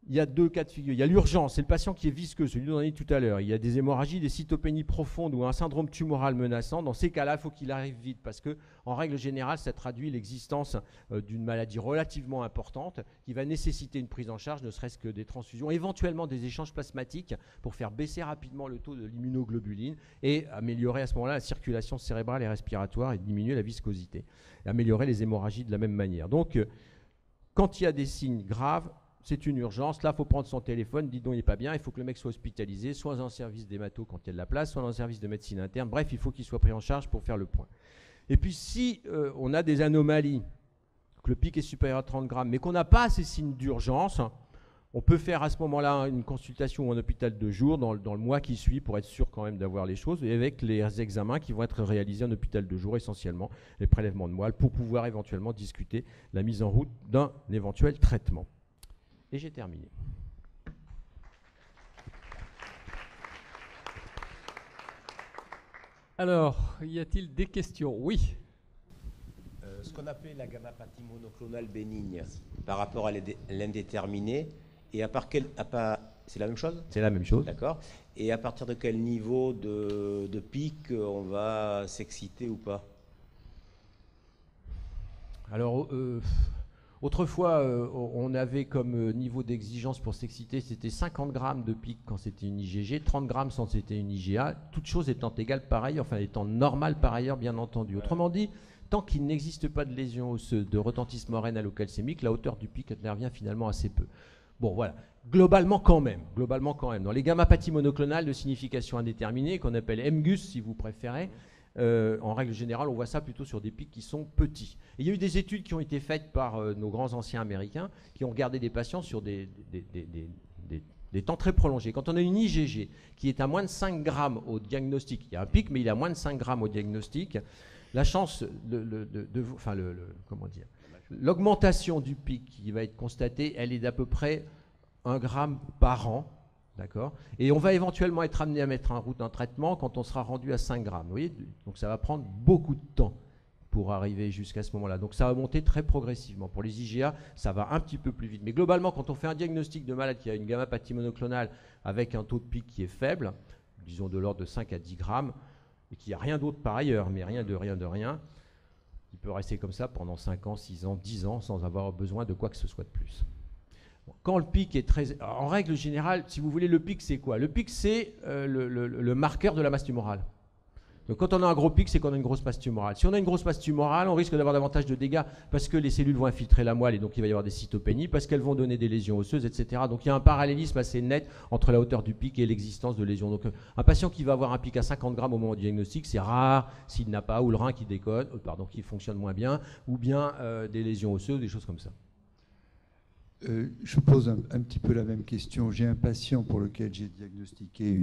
il y a deux cas de figure. Il y a l'urgence, c'est le patient qui est visqueux, celui dont on a dit tout à l'heure. Il y a des hémorragies, des cytopénies profondes ou un syndrome tumoral menaçant. Dans ces cas-là, il faut qu'il arrive vite parce que, en règle générale, ça traduit l'existence d'une maladie relativement importante qui va nécessiter une prise en charge, ne serait-ce que des transfusions, éventuellement des échanges plasmatiques pour faire baisser rapidement le taux de l'immunoglobuline et améliorer à ce moment-là la circulation cérébrale et respiratoire et diminuer la viscosité. Et améliorer les hémorragies de la même manière. Donc, quand il y a des signes graves, c'est une urgence. Là, il faut prendre son téléphone, dis donc, il n'est pas bien, il faut que le mec soit hospitalisé, soit dans un service d'hémato quand il y a de la place, soit dans un service de médecine interne. Bref, il faut qu'il soit pris en charge pour faire le point. Et puis, si on a des anomalies, que le pic est supérieur à 30 grammes, mais qu'on n'a pas ces signes d'urgence, on peut faire à ce moment-là une consultation en hôpital de jour dans le mois qui suit pour être sûr quand même d'avoir les choses, et avec les examens qui vont être réalisés en hôpital de jour essentiellement, les prélèvements de moelle, pour pouvoir éventuellement discuter la mise en route d'un éventuel traitement. Et j'ai terminé. Alors, y a-t-il des questions? Oui. Ce qu'on appelle la gammapathie monoclonale bénigne par rapport à l'indéterminé, et c'est la même chose? C'est la même chose. D'accord. Et à partir de quel niveau de pic on va s'exciter ou pas? Alors, autrefois, on avait comme niveau d'exigence pour s'exciter, c'était 50 grammes de pic quand c'était une IgG, 30 grammes quand c'était une IgA, toutes choses étant égales par ailleurs, enfin étant normales par ailleurs, bien entendu. Autrement dit, tant qu'il n'existe pas de lésion osseuse, de retentissement rénal ou calcémique, la hauteur du pic intervient finalement assez peu. Bon, voilà. Globalement quand même. Dans les gammapathies monoclonales de signification indéterminée, qu'on appelle MGUS si vous préférez, en règle générale, on voit ça plutôt sur des pics qui sont petits. Et il y a eu des études qui ont été faites par nos grands anciens américains qui ont regardé des patients sur des temps très prolongés. Quand on a une IgG qui est à moins de 5 grammes au diagnostic, il y a un pic, mais il est à moins de 5 grammes au diagnostic, la chance l'augmentation du pic qui va être constatée, elle est d'à peu près 1 gramme par an. D'accord. Et on va éventuellement être amené à mettre en route un traitement quand on sera rendu à 5 grammes. Vous voyez, donc ça va prendre beaucoup de temps pour arriver jusqu'à ce moment-là. Donc ça va monter très progressivement. Pour les IgA, ça va un petit peu plus vite. Mais globalement, quand on fait un diagnostic de malade qui a une gammapathie monoclonale avec un taux de pic qui est faible, disons de l'ordre de 5 à 10 grammes, et qu'il n'y a rien d'autre par ailleurs, mais rien, il peut rester comme ça pendant 5 ans, 6 ans, 10 ans sans avoir besoin de quoi que ce soit de plus. Quand le pic est très... En règle générale, si vous voulez, le pic, c'est quoi? Le pic, c'est le marqueur de la masse tumorale. Donc quand on a un gros pic, c'est qu'on a une grosse masse tumorale. Si on a une grosse masse tumorale, on risque d'avoir davantage de dégâts parce que les cellules vont infiltrer la moelle et donc il va y avoir des cytopénies, parce qu'elles vont donner des lésions osseuses, etc. Donc il y a un parallélisme assez net entre la hauteur du pic et l'existence de lésions. Donc un patient qui va avoir un pic à 50 grammes au moment du diagnostic, c'est rare s'il n'a pas, ou le rein qui déconne, qui fonctionne moins bien, ou bien des lésions osseuses, des choses comme ça. Je pose un petit peu la même question. J'ai un patient pour lequel j'ai diagnostiqué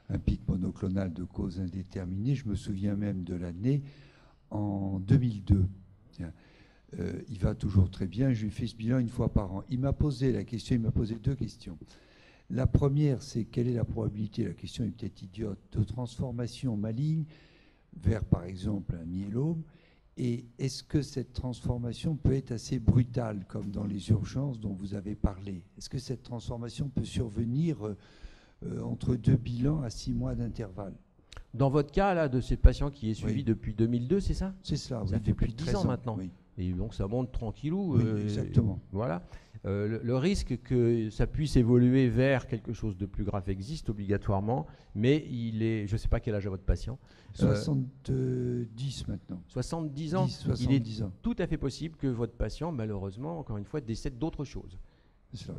un pic monoclonal de cause indéterminée. Je me souviens même de l'année, en 2002. Il va toujours très bien. Je lui fais ce bilan une fois par an. Il m'a posé deux questions. La première, c'est quelle est la probabilité, la question est peut-être idiote, de transformation maligne vers, par exemple, un myélome. Et est-ce que cette transformation peut être assez brutale, comme dans les urgences dont vous avez parlé? Est-ce que cette transformation peut survenir entre 2 bilans à 6 mois d'intervalle? Dans votre cas, là, de ces patients qui est suivi depuis 2002, c'est ça? C'est ça. Ça fait plus de 10 ans maintenant. Oui. Et donc ça monte tranquillou. Oui, exactement. Voilà. Le risque que ça puisse évoluer vers quelque chose de plus grave existe obligatoirement, mais je ne sais pas quel âge a votre patient. 70 maintenant. 70 ans. 70 ans. Tout à fait possible que votre patient, malheureusement, encore une fois, décède d'autre chose.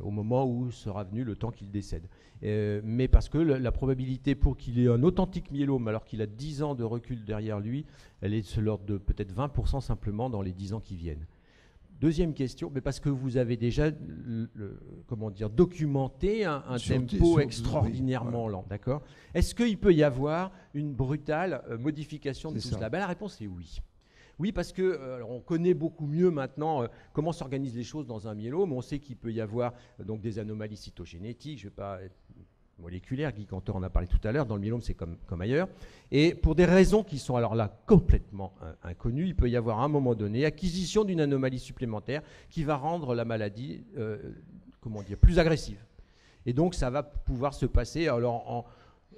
Au moment où sera venu le temps qu'il décède. Mais parce que la probabilité pour qu'il ait un authentique myélome alors qu'il a 10 ans de recul derrière lui, elle est de l'ordre de peut-être 20% simplement dans les 10 ans qui viennent. Deuxième question, mais parce que vous avez déjà documenté un tempo extraordinairement lent, d'accord? Est-ce qu'il peut y avoir une brutale modification de tout cela? La réponse est oui. Oui, parce que on connaît beaucoup mieux maintenant comment s'organisent les choses dans un myélome. On sait qu'il peut y avoir donc des anomalies cytogénétiques, je ne vais pas être moléculaire, Guy Cantor en a parlé tout à l'heure, dans le myélome c'est comme ailleurs. Et pour des raisons qui sont alors là complètement inconnues, il peut y avoir à un moment donné acquisition d'une anomalie supplémentaire qui va rendre la maladie plus agressive. Et donc ça va pouvoir se passer, alors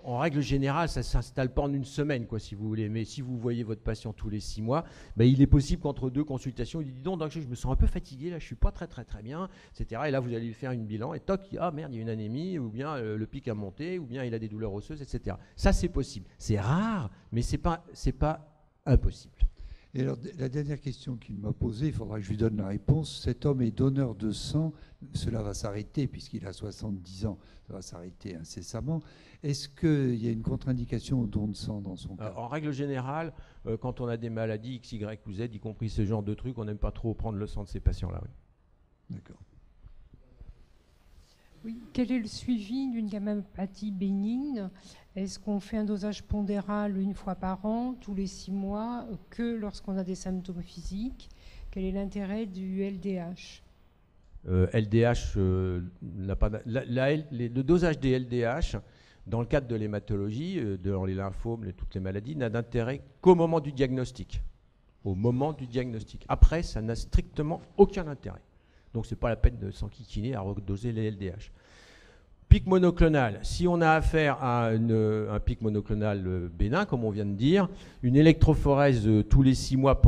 en règle générale, ça ne s'installe pas en une semaine, si vous voulez. Mais si vous voyez votre patient tous les 6 mois, il est possible qu'entre 2 consultations, il dit « Dis donc, je me sens un peu fatigué, là, je ne suis pas très bien, etc. » Et là, vous allez lui faire une bilan, et toc, ah merde, il y a une anémie, ou bien le pic a monté, ou bien il a des douleurs osseuses, etc. Ça, c'est possible. C'est rare, mais ce n'est pas impossible. Et alors, la dernière question qu'il m'a posée, il faudra que je lui donne la réponse. Cet homme est donneur de sang, cela va s'arrêter puisqu'il a 70 ans, ça va s'arrêter incessamment. Est-ce qu'il y a une contre-indication au don de sang dans son cas? En règle générale, quand on a des maladies X, Y ou Z, y compris ce genre de trucs, on n'aime pas trop prendre le sang de ces patients-là. Oui. D'accord. Oui. Quel est le suivi d'une gammapathie bénigne? Est-ce qu'on fait un dosage pondéral une fois par an, tous les 6 mois, que lorsqu'on a des symptômes physiques? Quel est l'intérêt du LDH? LDH, le dosage des LDH, dans le cadre de l'hématologie, dans les lymphomes, toutes les maladies, n'a d'intérêt qu'au moment du diagnostic. Au moment du diagnostic. Après, ça n'a strictement aucun intérêt. Donc, ce n'est pas la peine de s'enquiquiner à redoser les LDH. Pic monoclonal, si on a affaire à un pic monoclonal bénin, comme on vient de dire, une électrophorèse tous les 6 mois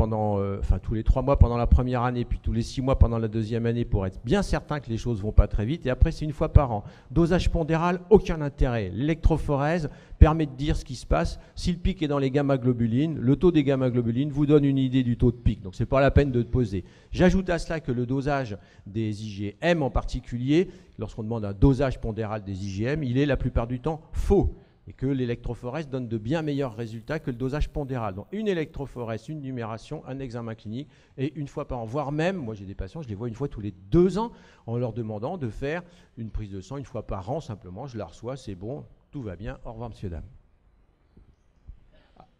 tous les 3 mois pendant la première année, puis tous les 6 mois pendant la deuxième année pour être bien certain que les choses ne vont pas très vite, et après c'est une fois par an. Dosage pondéral, aucun intérêt. L'électrophorèse permet de dire ce qui se passe. Si le pic est dans les gamma-globulines, le taux des gamma-globulines vous donne une idée du taux de pic, donc ce n'est pas la peine de poser. J'ajoute à cela que le dosage des IgM en particulier, lorsqu'on demande un dosage pondéral des IgM, il est la plupart du temps faux, et que l'électrophorèse donne de bien meilleurs résultats que le dosage pondéral. Donc une électrophorèse, une numération, un examen clinique, et une fois par an, voire même, moi j'ai des patients, je les vois une fois tous les 2 ans, en leur demandant de faire une prise de sang une fois par an, simplement, je la reçois, c'est bon, tout va bien, au revoir monsieur, dame.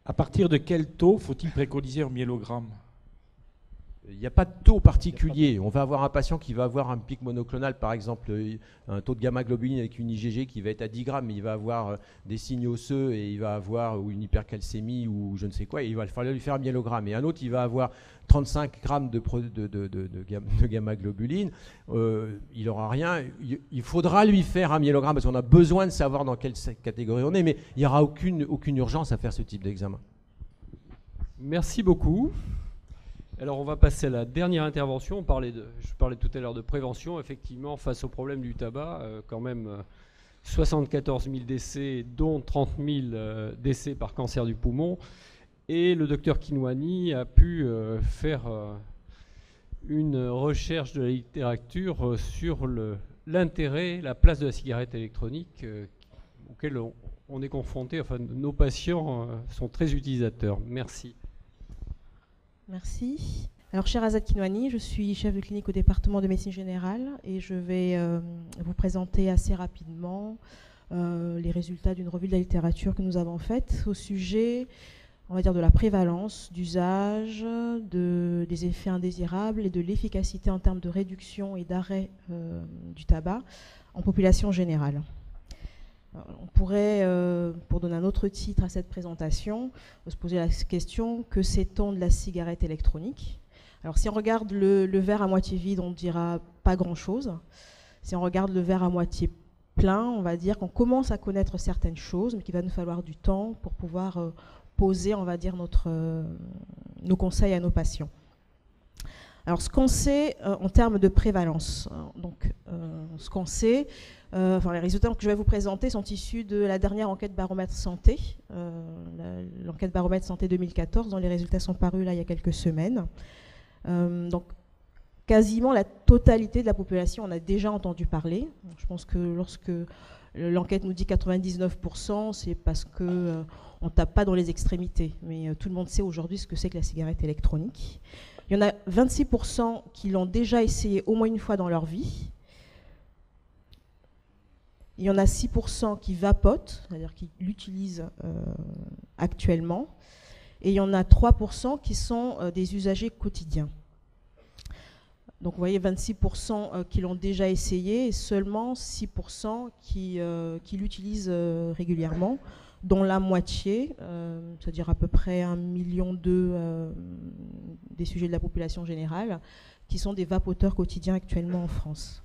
À partir de quel taux faut-il préconiser un myélogramme? Il n'y a pas de taux particulier. On va avoir un patient qui va avoir un pic monoclonal, par exemple, un taux de gamma-globuline avec une IgG qui va être à 10 grammes, mais il va avoir des signes osseux et il va avoir une hypercalcémie ou je ne sais quoi, et il va falloir lui faire un myélogramme. Et un autre, il va avoir 35 grammes de gamma-globuline, il n'aura rien. Il faudra lui faire un myélogramme parce qu'on a besoin de savoir dans quelle catégorie on est, mais il n'y aura aucune urgence à faire ce type d'examen. Merci beaucoup. Alors on va passer à la dernière intervention. Je parlais tout à l'heure de prévention. Effectivement, face au problème du tabac, quand même, 74 000 décès, dont 30 000 décès par cancer du poumon. Et le docteur Kinwani a pu faire une recherche de la littérature sur l'intérêt, la place de la cigarette électronique auquel on est confronté. Enfin, nos patients sont très utilisateurs. Merci. Merci. Alors, Sherazade Kinwani, je suis chef de clinique au département de médecine générale et je vais vous présenter assez rapidement les résultats d'une revue de la littérature que nous avons faite au sujet, on va dire, de la prévalence, d'usage, des effets indésirables et de l'efficacité en termes de réduction et d'arrêt du tabac en population générale. Alors, on pourrait, pour donner un autre titre à cette présentation, se poser la question: que sait-on de la cigarette électronique? Alors, si on regarde le verre à moitié vide, on ne dira pas grand-chose. Si on regarde le verre à moitié plein, on va dire qu'on commence à connaître certaines choses, mais qu'il va nous falloir du temps pour pouvoir poser, on va dire, nos conseils à nos patients. Alors, ce qu'on sait en termes de prévalence, donc ce qu'on sait, les résultats que je vais vous présenter sont issus de la dernière enquête baromètre santé, l'enquête baromètre santé 2014, dont les résultats sont parus là il y a quelques semaines. Donc, quasiment la totalité de la population en a déjà entendu parler. Je pense que lorsque l'enquête nous dit 99%, c'est parce qu'on ne tape pas dans les extrémités. Mais tout le monde sait aujourd'hui ce que c'est que la cigarette électronique. Il y en a 26% qui l'ont déjà essayé au moins une fois dans leur vie. Il y en a 6% qui vapotent, c'est-à-dire qui l'utilisent actuellement. Et il y en a 3% qui sont des usagers quotidiens. Donc vous voyez, 26% qui l'ont déjà essayé et seulement 6% qui l'utilisent régulièrement, dont la moitié, c'est-à-dire à peu près 1,2 million des sujets de la population générale, qui sont des vapoteurs quotidiens actuellement en France.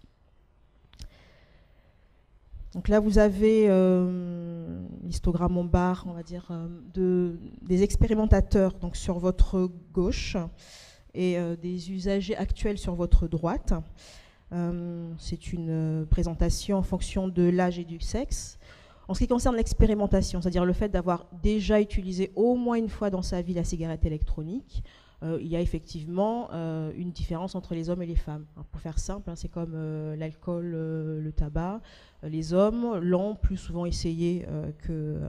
Donc là, vous avez l'histogramme en barre, on va dire, des expérimentateurs donc sur votre gauche et des usagers actuels sur votre droite. C'est une présentation en fonction de l'âge et du sexe. En ce qui concerne l'expérimentation, c'est-à-dire le fait d'avoir déjà utilisé au moins une fois dans sa vie la cigarette électronique, il y a effectivement une différence entre les hommes et les femmes. Alors, pour faire simple, c'est comme l'alcool, le tabac. Les hommes l'ont plus souvent essayé que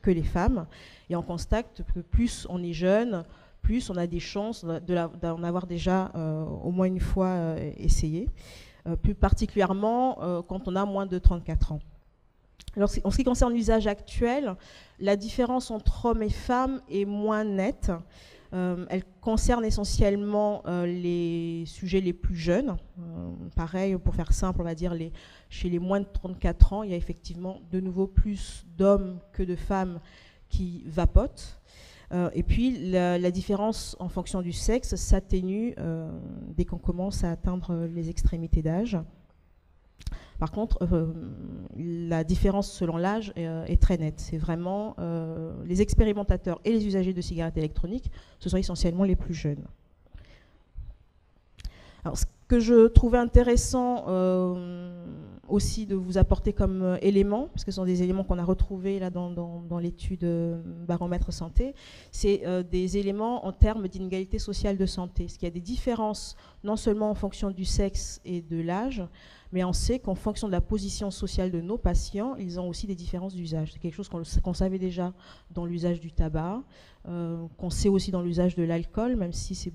les femmes. Et on constate que plus on est jeune, plus on a des chances d'en avoir déjà au moins une fois essayé, plus particulièrement quand on a moins de 34 ans. Alors, en ce qui concerne l'usage actuel, la différence entre hommes et femmes est moins nette. Elle concerne essentiellement les sujets les plus jeunes. Pareil, pour faire simple, on va dire chez les moins de 34 ans, il y a effectivement de nouveau plus d'hommes que de femmes qui vapotent. Et puis, la différence en fonction du sexe s'atténue dès qu'on commence à atteindre les extrémités d'âge. Par contre, la différence selon l'âge est très nette. C'est vraiment les expérimentateurs et les usagers de cigarettes électroniques, ce sont essentiellement les plus jeunes. Alors, ce que je trouvais intéressant aussi de vous apporter comme éléments, parce que ce sont des éléments qu'on a retrouvés là dans l'étude baromètre santé, c'est des éléments en termes d'inégalité sociale de santé. Parce qu'il y a des différences non seulement en fonction du sexe et de l'âge, mais on sait qu'en fonction de la position sociale de nos patients, ils ont aussi des différences d'usage. C'est quelque chose qu'on savait déjà dans l'usage du tabac, qu'on sait aussi dans l'usage de l'alcool, même si c'est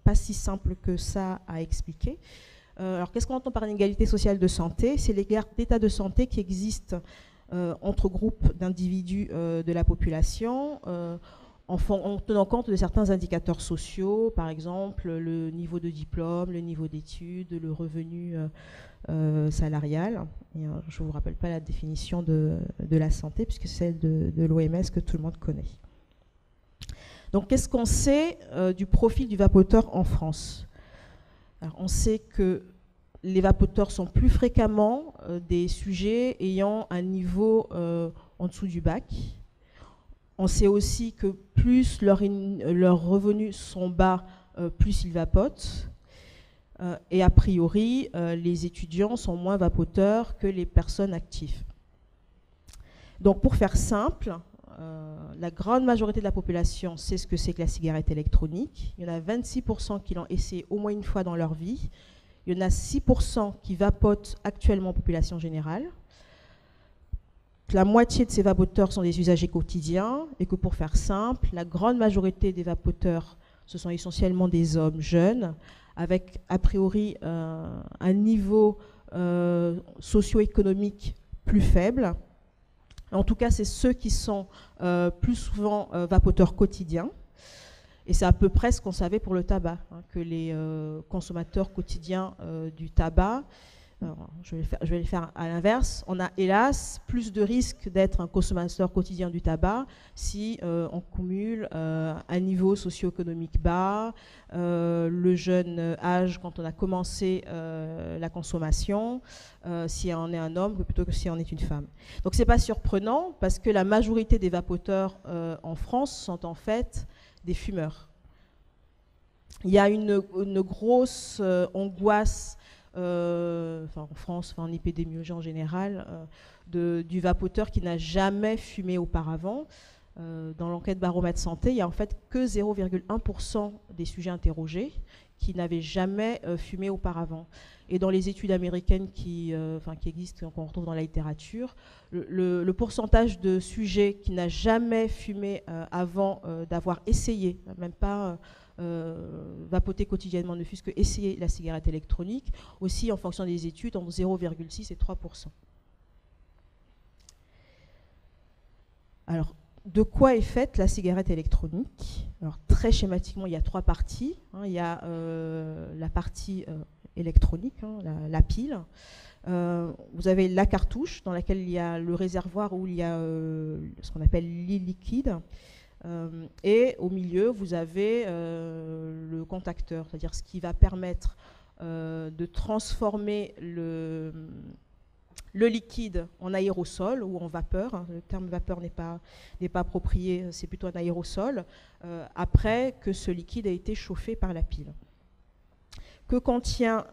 pas si simple que ça à expliquer. Alors, qu'est-ce qu'on entend par inégalité sociale de santé? C'est l'écart d'état de santé qui existe entre groupes d'individus de la population, en tenant compte de certains indicateurs sociaux, par exemple le niveau de diplôme, le niveau d'études, le revenu salarial. Et, je ne vous rappelle pas la définition de la santé, puisque c'est celle de l'OMS que tout le monde connaît. Donc, qu'est-ce qu'on sait du profil du vapoteur en France? Alors, on sait que les vapoteurs sont plus fréquemment des sujets ayant un niveau en dessous du bac. On sait aussi que plus leurs revenus sont bas, plus ils vapotent. Et a priori, les étudiants sont moins vapoteurs que les personnes actives. Donc pour faire simple, la grande majorité de la population sait ce que c'est que la cigarette électronique. Il y en a 26% qui l'ont essayé au moins une fois dans leur vie. Il y en a 6% qui vapotent actuellement en population générale. La moitié de ces vapoteurs sont des usagers quotidiens et que pour faire simple, la grande majorité des vapoteurs, ce sont essentiellement des hommes jeunes avec a priori un niveau socio-économique plus faible. En tout cas, c'est ceux qui sont plus souvent vapoteurs quotidiens. Et c'est à peu près ce qu'on savait pour le tabac, hein, que les consommateurs quotidiens du tabac, je vais le faire à l'inverse, on a hélas plus de risques d'être un consommateur quotidien du tabac si on cumule un niveau socio-économique bas, le jeune âge quand on a commencé la consommation, si on est un homme plutôt que si on est une femme. Donc c'est pas surprenant parce que la majorité des vapoteurs en France sont en fait des fumeurs. Il y a une grosse angoisse en France, en épidémiologie en général, du vapoteur qui n'a jamais fumé auparavant. Dans l'enquête baromètre santé, il n'y a en fait que 0,1% des sujets interrogés qui n'avaient jamais fumé auparavant. Et dans les études américaines qui existent, qu'on retrouve dans la littérature, le pourcentage de sujets qui n'a jamais fumé avant d'avoir essayé, même pas vapoter quotidiennement, ne fût-ce que essayer la cigarette électronique, aussi en fonction des études, entre 0,6 et 3%. Alors, de quoi est faite la cigarette électronique? Alors, très schématiquement, il y a trois parties. Hein. Il y a la partie électronique, hein, la pile. Vous avez la cartouche dans laquelle il y a le réservoir où il y a ce qu'on appelle l'e-liquide. Et au milieu, vous avez le contacteur, c'est-à-dire ce qui va permettre de transformer le liquide en aérosol ou en vapeur. Le terme vapeur n'est pas approprié, c'est plutôt un aérosol, après que ce liquide a été chauffé par la pile. Que contient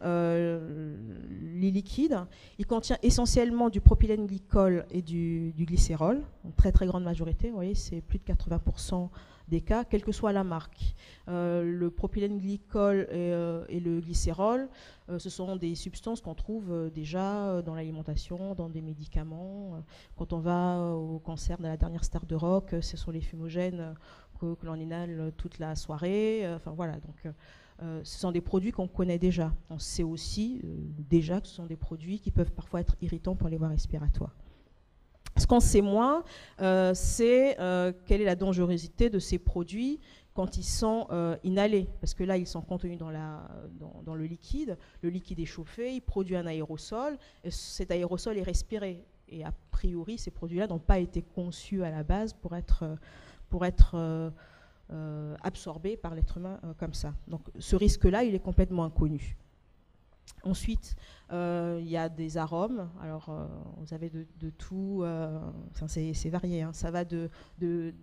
l'e-liquide? Il contient essentiellement du propylène glycol et du glycérol, en très très grande majorité, vous voyez, c'est plus de 80% des cas, quelle que soit la marque. Le propylène glycol et le glycérol, ce sont des substances qu'on trouve déjà dans l'alimentation, dans des médicaments. Quand on va au concert de la dernière star de rock, ce sont les fumogènes que l'on inhale toute la soirée. Enfin voilà, donc ce sont des produits qu'on connaît déjà. On sait aussi déjà que ce sont des produits qui peuvent parfois être irritants pour les voies respiratoires. Ce qu'on sait moins, c'est quelle est la dangerosité de ces produits quand ils sont inhalés. Parce que là, ils sont contenus dans le liquide. Le liquide est chauffé, il produit un aérosol. Et cet aérosol est respiré. Et a priori, ces produits-là n'ont pas été conçus à la base pour être absorbés par l'être humain comme ça. Donc ce risque-là, il est complètement inconnu. Ensuite, il y a des arômes. Alors, vous avez de tout. C'est varié. Hein. Ça va de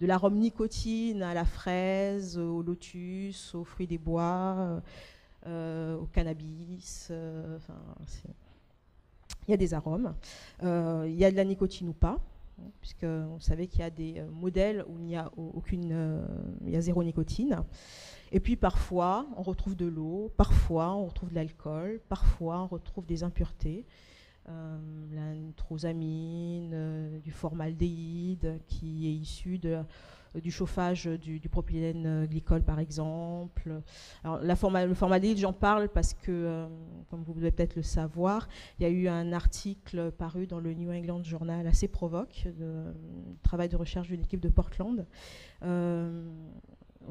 l'arôme nicotine à la fraise, au lotus, aux fruits des bois, au cannabis. Il y a des arômes. Il y a de la nicotine ou pas, puisque vous savez qu'il y a des modèles où il n'y a il y a zéro nicotine. Et puis parfois, on retrouve de l'eau, parfois on retrouve de l'alcool, parfois on retrouve des impuretés, la nitrosamine, du formaldéhyde qui est issu du chauffage du propylène glycol par exemple. Alors, le formaldéhyde, j'en parle parce que, comme vous devez peut-être le savoir, il y a eu un article paru dans le New England Journal assez provoque, travail de recherche d'une équipe de Portland,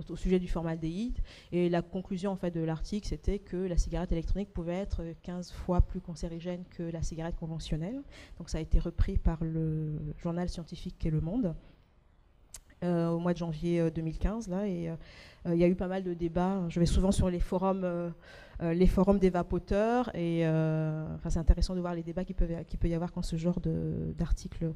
au sujet du formaldéhyde, et la conclusion en fait de l'article c'était que la cigarette électronique pouvait être 15 fois plus cancérigène que la cigarette conventionnelle. Donc ça a été repris par le journal scientifique qu'est Le Monde au mois de janvier 2015 là, et il y a eu pas mal de débats. Je vais souvent sur les forums des vapoteurs, et c'est intéressant de voir les débats qu'il peut y avoir quand ce genre d'article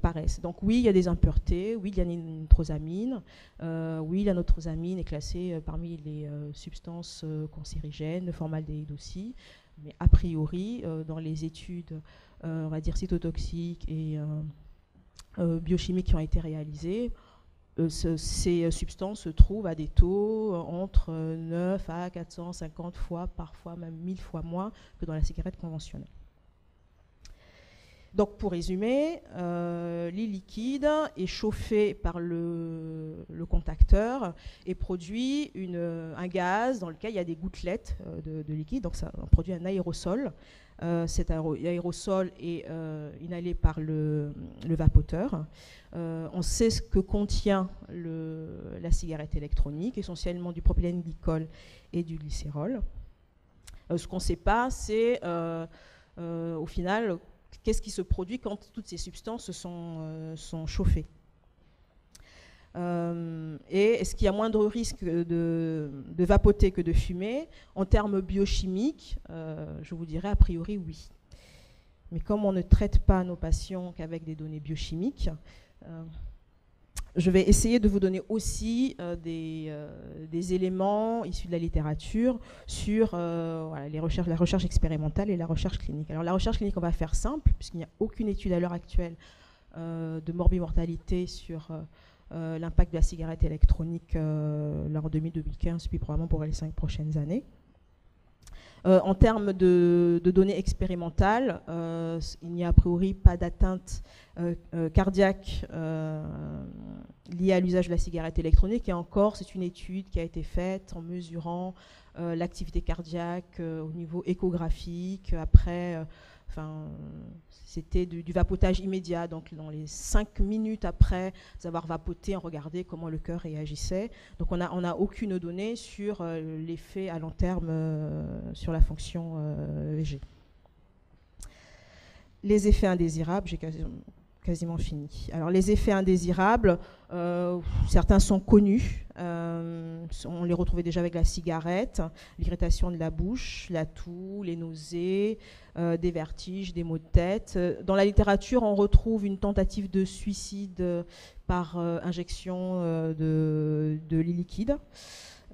paraissent. Donc oui, il y a des impuretés, oui, il y a une nitrosamine, oui, la nitrosamine est classée parmi les substances cancérigènes, le formaldéhyde aussi, mais a priori, dans les études, on va dire cytotoxiques et biochimiques qui ont été réalisées, ces substances se trouvent à des taux entre 9 à 450 fois, parfois même 1000 fois moins que dans la cigarette conventionnelle. Donc pour résumer, les liquides est chauffé par le contacteur et produit un gaz dans lequel il y a des gouttelettes de liquide, donc ça produit un aérosol. Cet aérosol est inhalé par le vapoteur. On sait ce que contient la cigarette électronique, essentiellement du propylène glycol et du glycérol. Ce qu'on ne sait pas, c'est au final qu'est-ce qui se produit quand toutes ces substances sont chauffées. Et est-ce qu'il y a moindre risque de vapoter que de fumer? En termes biochimiques, je vous dirais a priori oui. Mais comme on ne traite pas nos patients qu'avec des données biochimiques, je vais essayer de vous donner aussi des éléments issus de la littérature sur voilà, la recherche expérimentale et la recherche clinique. Alors la recherche clinique, on va faire simple, puisqu'il n'y a aucune étude à l'heure actuelle de morbimortalité sur l'impact de la cigarette électronique en 2015, puis probablement pour les 5 prochaines années. En termes de données expérimentales, il n'y a a priori pas d'atteinte cardiaque liée à l'usage de la cigarette électronique. Et encore, c'est une étude qui a été faite en mesurant l'activité cardiaque au niveau échographique. Après, c'était du vapotage immédiat. Donc, dans les 5 minutes après avoir vapoté, on regardait comment le cœur réagissait. Donc, on n'a aucune donnée sur l'effet à long terme sur la fonction EEG. Les effets indésirables, j'ai quasiment fini. Alors, les effets indésirables, certains sont connus. On les retrouvait déjà avec la cigarette, l'irritation de la bouche, la toux, les nausées, des vertiges, des maux de tête. Dans la littérature, on retrouve une tentative de suicide par injection de liquide.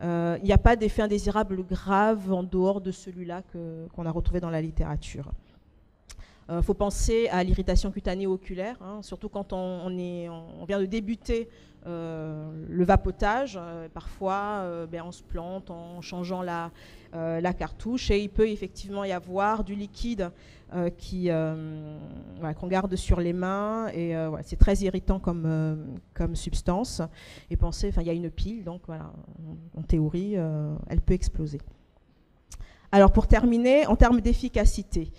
Il n'y a pas d'effet indésirable grave en dehors de celui-là qu'on a retrouvé dans la littérature. Il faut penser à l'irritation cutanée oculaire, hein, surtout quand on vient de débuter le vapotage. Parfois, on se plante en changeant la cartouche et il peut effectivement y avoir du liquide qu'on garde sur les mains. Et c'est très irritant comme substance. Et pensez, il y a une pile, donc voilà, en théorie, elle peut exploser. Alors pour terminer, en termes d'efficacité,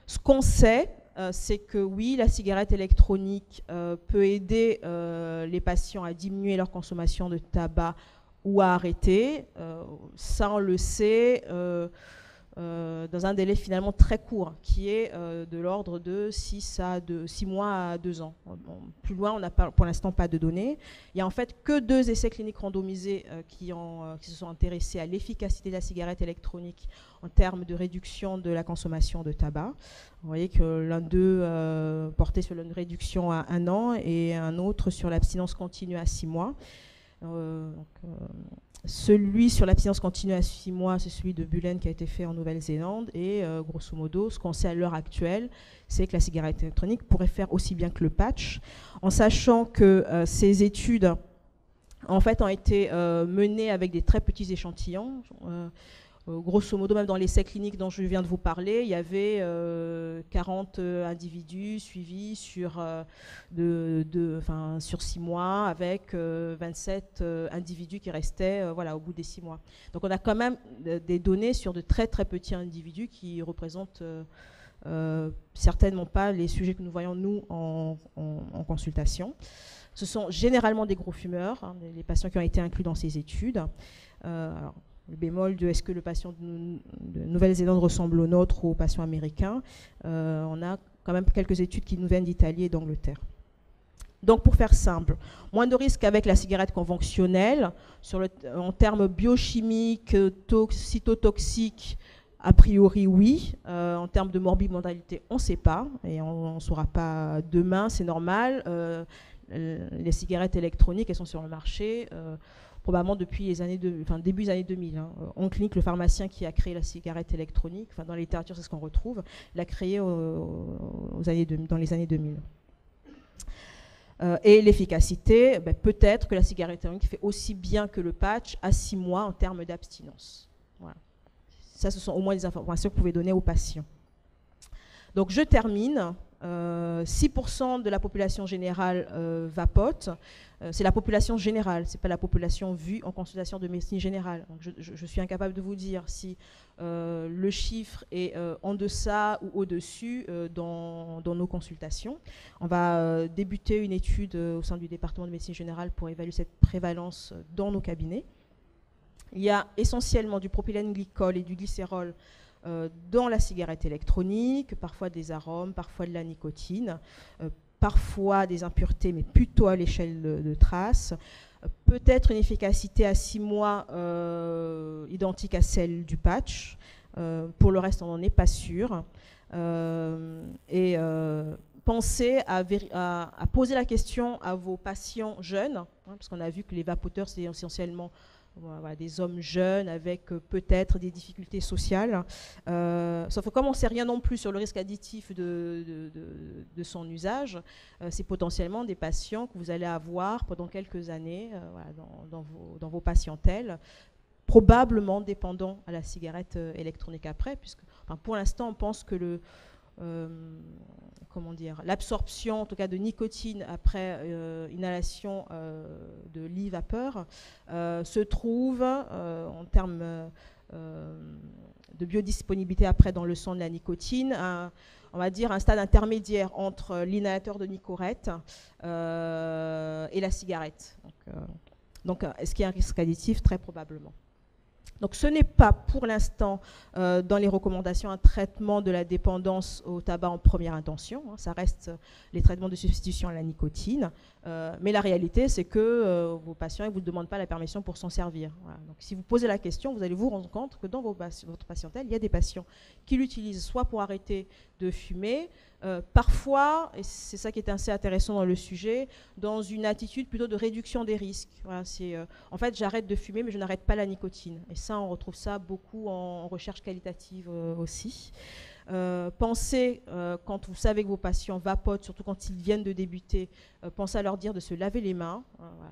ce qu'on sait, c'est que oui, la cigarette électronique peut aider les patients à diminuer leur consommation de tabac ou à arrêter. Ça, on le sait dans un délai finalement très court, qui est de l'ordre de 6 mois à 2 ans. Bon, plus loin, on n'a pour l'instant pas de données. Il n'y a en fait que 2 essais cliniques randomisés qui se sont intéressés à l'efficacité de la cigarette électronique en termes de réduction de la consommation de tabac. Vous voyez que l'un d'eux portait sur une réduction à 1 an et un autre sur l'abstinence continue à 6 mois. Celui sur l'abstinence continue à 6 mois, c'est celui de Bullen qui a été fait en Nouvelle-Zélande. Et grosso modo, ce qu'on sait à l'heure actuelle, c'est que la cigarette électronique pourrait faire aussi bien que le patch, en sachant que ces études en fait, ont été menées avec des très petits échantillons. Grosso modo, même dans l'essai clinique dont je viens de vous parler, il y avait 40 individus suivis sur 6 mois, avec 27 individus qui restaient au bout des 6 mois. Donc on a quand même des données sur de très très petits individus qui représentent certainement pas les sujets que nous voyons nous en consultation. Ce sont généralement des gros fumeurs, hein, les patients qui ont été inclus dans ces études. Alors, le bémol de est-ce que le patient de Nouvelle-Zélande ressemble au nôtre ou au patient américain, on a quand même quelques études qui nous viennent d'Italie et d'Angleterre. Donc pour faire simple, moins de risques avec la cigarette conventionnelle, en termes biochimiques, cytotoxiques, A priori, oui. En termes de morbimortalité, on ne sait pas. Et on ne saura pas demain, c'est normal. Les cigarettes électroniques, elles sont sur le marché probablement depuis les années début des années 2000. Hein. Onclinic, le pharmacien qui a créé la cigarette électronique, dans la littérature, c'est ce qu'on retrouve, l'a créé dans les années 2000. Et l'efficacité, peut-être que la cigarette électronique fait aussi bien que le patch à 6 mois en termes d'abstinence. Voilà. Ça, ce sont au moins des informations que vous pouvez donner aux patients. Donc, je termine. 6% de la population générale vapote. C'est la population générale, ce n'est pas la population vue en consultation de médecine générale. Donc je suis incapable de vous dire si le chiffre est en deçà ou au-dessus dans nos consultations. On va débuter une étude au sein du département de médecine générale pour évaluer cette prévalence dans nos cabinets. Il y a essentiellement du propylène glycol et du glycérol dans la cigarette électronique, parfois des arômes, parfois de la nicotine, parfois des impuretés, mais plutôt à l'échelle de traces. Peut-être une efficacité à 6 mois identique à celle du patch. Pour le reste, on n'en est pas sûr. Pensez à poser la question à vos patients jeunes, hein, parce qu'on a vu que les vapoteurs, c'est essentiellement des hommes jeunes avec peut-être des difficultés sociales. Sauf que comme on ne sait rien non plus sur le risque additif de son usage, c'est potentiellement des patients que vous allez avoir pendant quelques années dans vos patientèles, probablement dépendants à la cigarette électronique après, puisque pour l'instant on pense que l'absorption, en tout cas de nicotine après inhalation de l'e-vapeur se trouve en termes de biodisponibilité après dans le sang de la nicotine, on va dire un stade intermédiaire entre l'inhalateur de Nicorette et la cigarette. Donc est-ce qu'il y a un risque additif? Très probablement. Donc ce n'est pas pour l'instant dans les recommandations un traitement de la dépendance au tabac en première intention, hein, ça reste les traitements de substitution à la nicotine, mais la réalité c'est que vos patients ne vous demandent pas la permission pour s'en servir. Voilà. Donc si vous posez la question, vous allez vous rendre compte que dans votre patientèle, il y a des patients qui l'utilisent soit pour arrêter de fumer, parfois, et c'est ça qui est assez intéressant dans le sujet, dans une attitude plutôt de réduction des risques. Voilà, en fait, j'arrête de fumer, mais je n'arrête pas la nicotine. Et ça, on retrouve ça beaucoup en recherche qualitative aussi. Pensez, quand vous savez que vos patients vapotent, surtout quand ils viennent de débuter, pensez à leur dire de se laver les mains,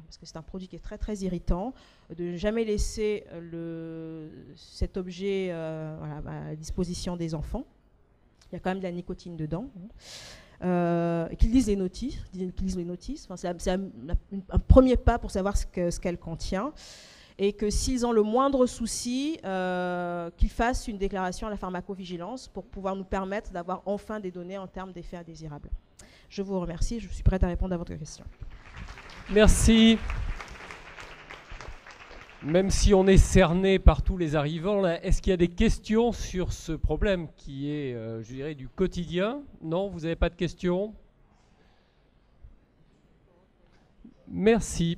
parce que c'est un produit qui est très très irritant, de ne jamais laisser cet objet à la disposition des enfants. Il y a quand même de la nicotine dedans. Qu'ils lisent les notices. Enfin, c'est un premier pas pour savoir ce qu'elle contient. Et que s'ils ont le moindre souci, qu'ils fassent une déclaration à la pharmacovigilance pour pouvoir nous permettre d'avoir enfin des données en termes d'effets indésirables. Je vous remercie. Je suis prête à répondre à votre question. Merci. Même si on est cerné par tous les arrivants, est-ce qu'il y a des questions sur ce problème qui est, je dirais, du quotidien? Non, vous n'avez pas de questions? Merci.